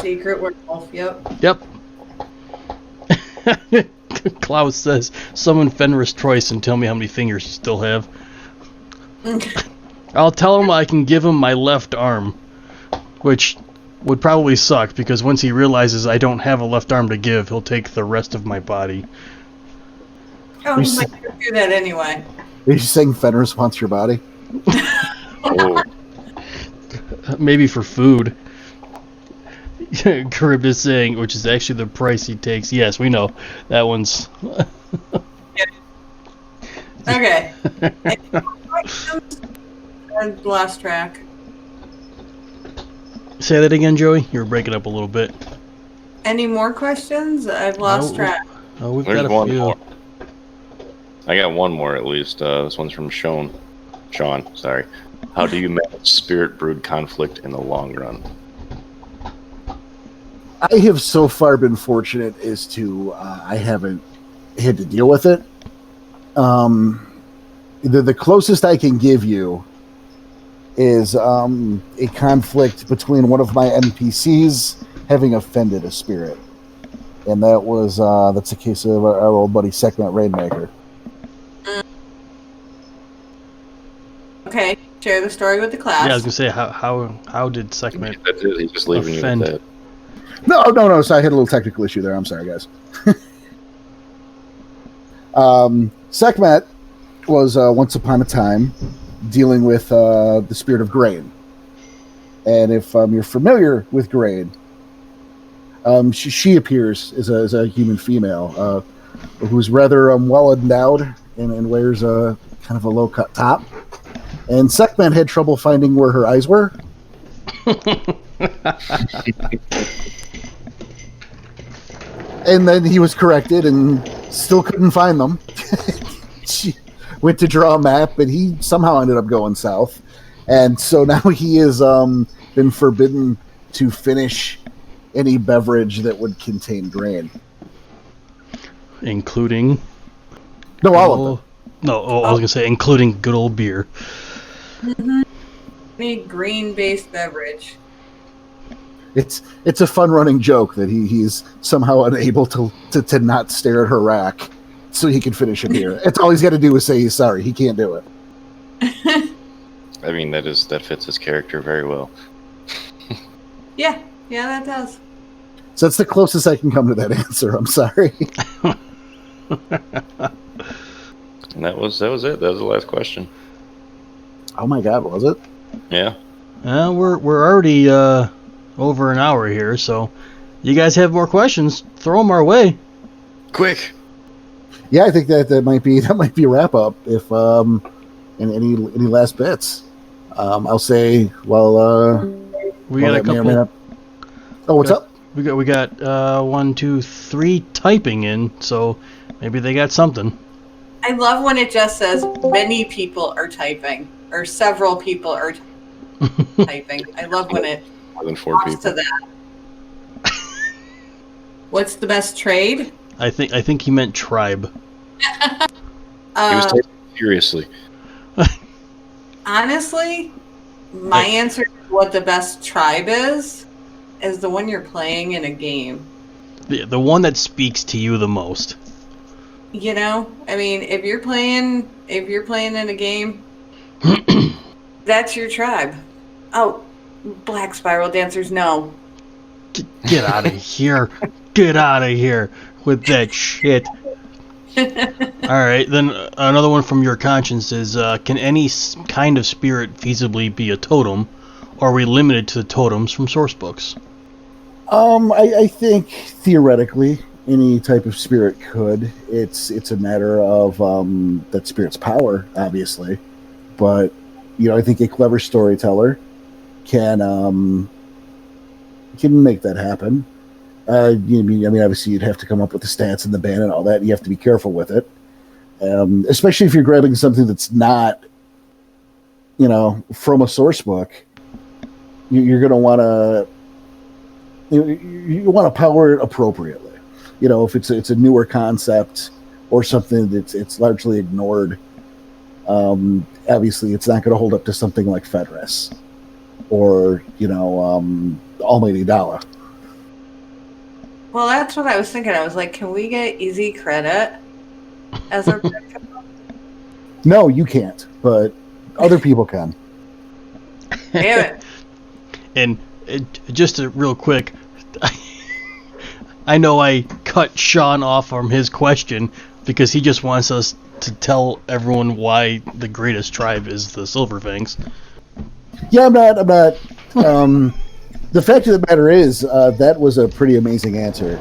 S2: Secret werewolf, yep.
S4: Yep. Klaus says, summon Fenris twice and tell me how many fingers you still have. I'll tell him I can give him my left arm, which would probably suck, because once he realizes I don't have a left arm to give, he'll take the rest of my body.
S2: Oh, he might do that anyway.
S1: Are you saying Fenris wants your body?
S3: Oh.
S4: Maybe for food. Carib is saying, which is actually the price he takes. Yes, we know. That one's...
S2: Okay. And lost track.
S4: Say that again, Joey? You were breaking up a little bit.
S2: Any more questions? I've lost track.
S4: Oh, we've
S3: There's
S4: got a
S3: one
S4: few.
S3: more. I got one more at least. This one's from Sean. Sorry. How do you manage spirit brood conflict in the long run?
S1: I have so far been fortunate as to I haven't had to deal with it. The closest I can give you is a conflict between one of my NPCs having offended a spirit, and that's a case of our old buddy Sekhmet Rainmaker.
S2: Okay, share the story with the class.
S4: Yeah, I was gonna say, how did Sekhmet
S3: That's it. He's just leaving
S4: offend?
S3: you with that.
S1: No. So I had a little technical issue there. I'm sorry, guys. Sekhmet was once upon a time dealing with the spirit of grain. And if you're familiar with grain, she appears as a human female who's rather well endowed and wears kind of a low-cut top. And Seckman had trouble finding where her eyes were. And then he was corrected and still couldn't find them. She went to draw a map, but he somehow ended up going south. And so now he has been forbidden to finish any beverage that would contain grain.
S4: Including?
S1: No, all of them.
S4: No, I was going to say including good old beer.
S2: Mm-hmm. Any grain-based beverage.
S1: It's a fun-running joke that he's somehow unable to not stare at her rack so he can finish a beer. It's all he's got to do is say he's sorry. He can't do it.
S3: I mean, that fits his character very well.
S2: Yeah, that does.
S1: So that's the closest I can come to that answer. I'm sorry.
S3: And that was it. That was the last question.
S1: Oh my God, was it?
S3: Yeah.
S4: We're already over an hour here, so you guys have more questions? Throw them our way.
S3: Quick.
S1: Yeah, I think that might be a wrap up. If and any last bits, I'll say. Well,
S4: we got a couple.
S1: Oh, what's up?
S4: We got 1, 2, 3 typing in, so maybe they got something.
S2: I love when it just says many people are typing or several people are typing. I love when it
S3: more than 4 people
S2: to that. What's the best trade?
S4: I think he meant tribe.
S3: He was taking it seriously.
S2: Honestly, my answer to what the best tribe is the one you're playing in a game.
S4: The one that speaks to you the most.
S2: You know, I mean, if you're playing in a game, that's your tribe. Oh, Black Spiral Dancers, no.
S4: Get out of here. Get out of here with that shit. Alright, then another one from your conscience is, can any kind of spirit feasibly be a totem, or are we limited to the totems from source books?
S1: I think theoretically any type of spirit could. It's a matter of that spirit's power, obviously. But, I think a clever storyteller can make that happen. Obviously you'd have to come up with the stats and the ban and all that. You have to be careful with it. Especially if you're grabbing something that's not, from a source book. You're going to want to, you want to power it appropriately. If it's a newer concept or something that's it's largely ignored, obviously it's not going to hold up to something like Fenris or, Almighty Dala.
S2: Well, that's what I was thinking. I was like, can we get easy credit as our
S1: No, you can't, but other people can.
S2: Damn it.
S4: And just real quick, I know I cut Sean off from his question because he just wants us to tell everyone why the greatest tribe is the Silverfangs.
S1: Yeah, I'm not. The fact of the matter is, that was a pretty amazing answer.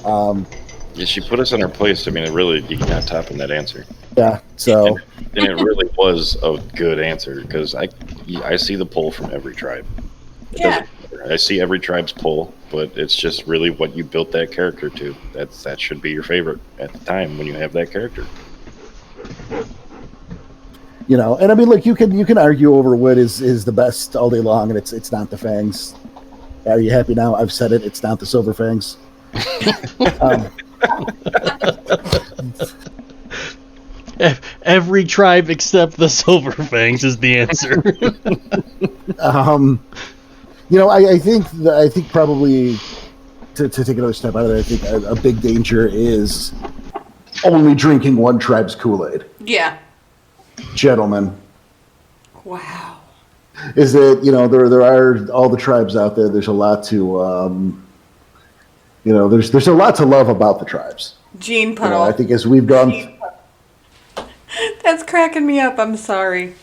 S3: Yeah, she put us in our place. I mean, you cannot top in that answer.
S1: Yeah, so.
S3: And it really was a good answer because I see the pull from every tribe.
S2: Yeah.
S3: I see every tribe's pull, but it's just really what you built that character to. That should be your favorite at the time when you have that character.
S1: And I mean, look, you can argue over what is the best all day long, and it's not the Fangs. Are you happy now? I've said it. It's not the Silver Fangs.
S4: Every tribe except the Silverfangs is the answer.
S1: I think probably to take another step out of that, I think a big danger is only drinking one tribe's Kool-Aid.
S2: Yeah.
S1: Gentlemen.
S2: Wow.
S1: Is that, there are all the tribes out there. There's a lot to, there's a lot to love about the tribes.
S2: Gene Puddle.
S1: I think as we've gone...
S2: That's cracking me up. I'm sorry.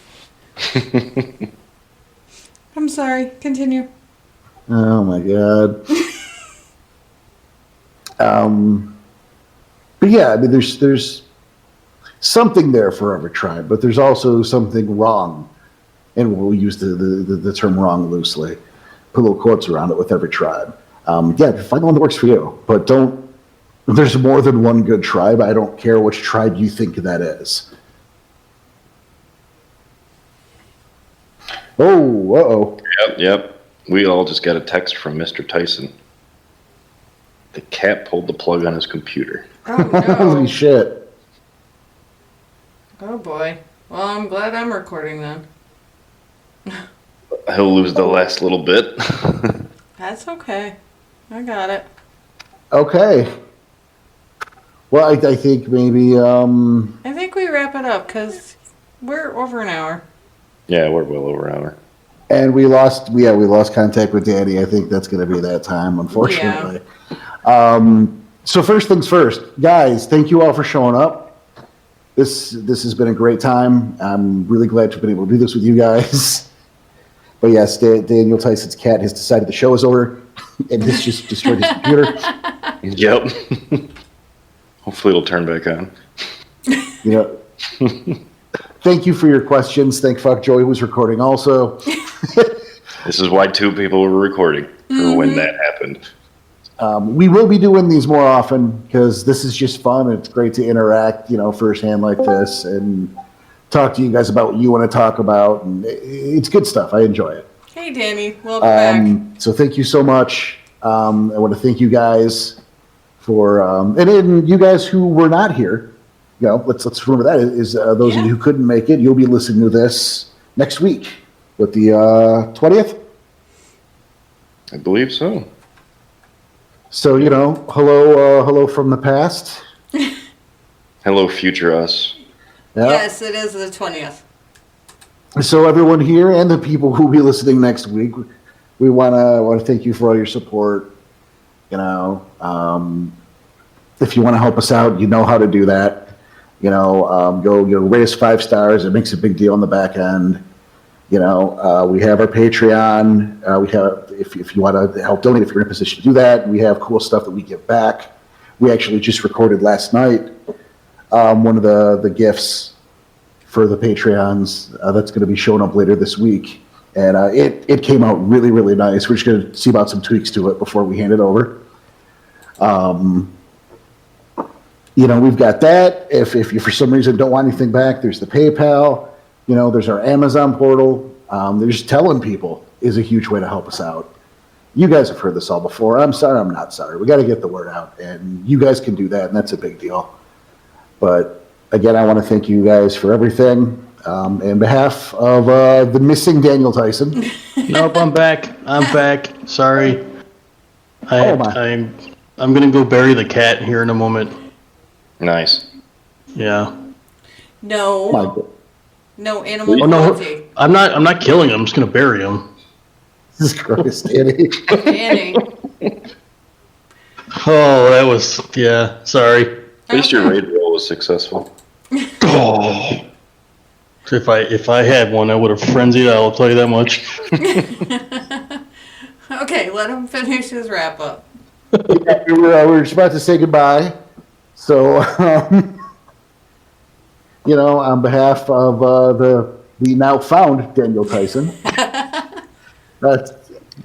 S2: I'm sorry. Continue.
S1: Oh my God. But yeah, I mean, there's something there for every tribe, but there's also something wrong, and we'll use the term wrong loosely. Put little quotes around it with every tribe. Find the one that works for you, but don't. There's more than one good tribe. I don't care which tribe you think that is. Oh, uh-oh.
S3: Yep. We all just got a text from Mr. Tyson. The cat pulled the plug on his computer.
S2: Oh,
S1: Holy
S2: no.
S1: shit.
S2: Oh, boy. Well, I'm glad I'm recording then.
S3: He'll lose the last little bit.
S2: That's okay. I got it.
S1: Okay. Well, I think maybe,
S2: I think we wrap it up because we're over an hour.
S3: Yeah, we're well over an hour.
S1: and we lost contact with Danny. I think that's going to be that time, unfortunately. So first things first, guys, thank you all for showing up. This has been a great time. I'm really glad to have been able to do this with you guys. But yes, Daniel Tyson's cat has decided the show is over, and this just destroyed his computer.
S3: Yep. Hopefully it'll turn back on.
S1: Thank you for your questions. Thank fuck Joey, who's recording also.
S3: This is why two people were recording for when that happened.
S1: We will be doing these more often because this is just fun. It's great to interact, firsthand like this and talk to you guys about what you want to talk about. And it's good stuff. I enjoy it.
S2: Hey, Danny. Welcome back.
S1: So thank you so much. I want to thank you guys for, and you guys who were not here, let's remember that is those of you who couldn't make it, you'll be listening to this next week with the 20th.
S3: I believe so.
S1: So, hello from the past.
S3: Hello, future us.
S1: Yeah.
S2: Yes, it is the 20th.
S1: So everyone here and the people who will be listening next week, we want to thank you for all your support. If you want to help us out, you know how to do that. Go rate us 5 stars. It makes a big deal on the back end. We have our Patreon. We have, if you want to help donate, if you're in a position to do that, we have cool stuff that we give back. We actually just recorded last night one of the gifts for the Patreons that's going to be showing up later this week. And it came out really, really nice. We're just going to see about some tweaks to it before we hand it over. We've got that. If you for some reason don't want anything back, there's the PayPal. There's our Amazon portal. There's telling people is a huge way to help us out. You guys have heard this all before. I'm sorry, I'm not sorry. We got to get the word out, and you guys can do that, and that's a big deal. But again, I want to thank you guys for everything. On behalf of the missing Daniel Tyson.
S4: Nope, I'm back. Sorry. I'm gonna go bury the cat here in a moment.
S3: Nice.
S4: Yeah.
S2: No animal cruelty.
S4: I'm not killing him. I'm just gonna bury him.
S1: Jesus Christ, Danny.
S2: Danny.
S4: Oh, that was sorry.
S3: At least your raid roll was successful.
S4: Oh. If I had one, I would have frenzied. I'll tell you that much.
S2: Okay, let him finish his wrap up.
S1: We were just about to say goodbye. So, on behalf of the now found Daniel Tyson, that's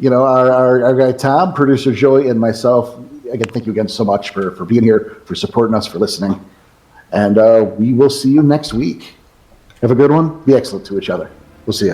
S1: our guy Tom, producer Joey, and myself. Again, thank you again so much for being here, for supporting us, for listening, and we will see you next week. Have a good one. Be excellent to each other. We'll see you.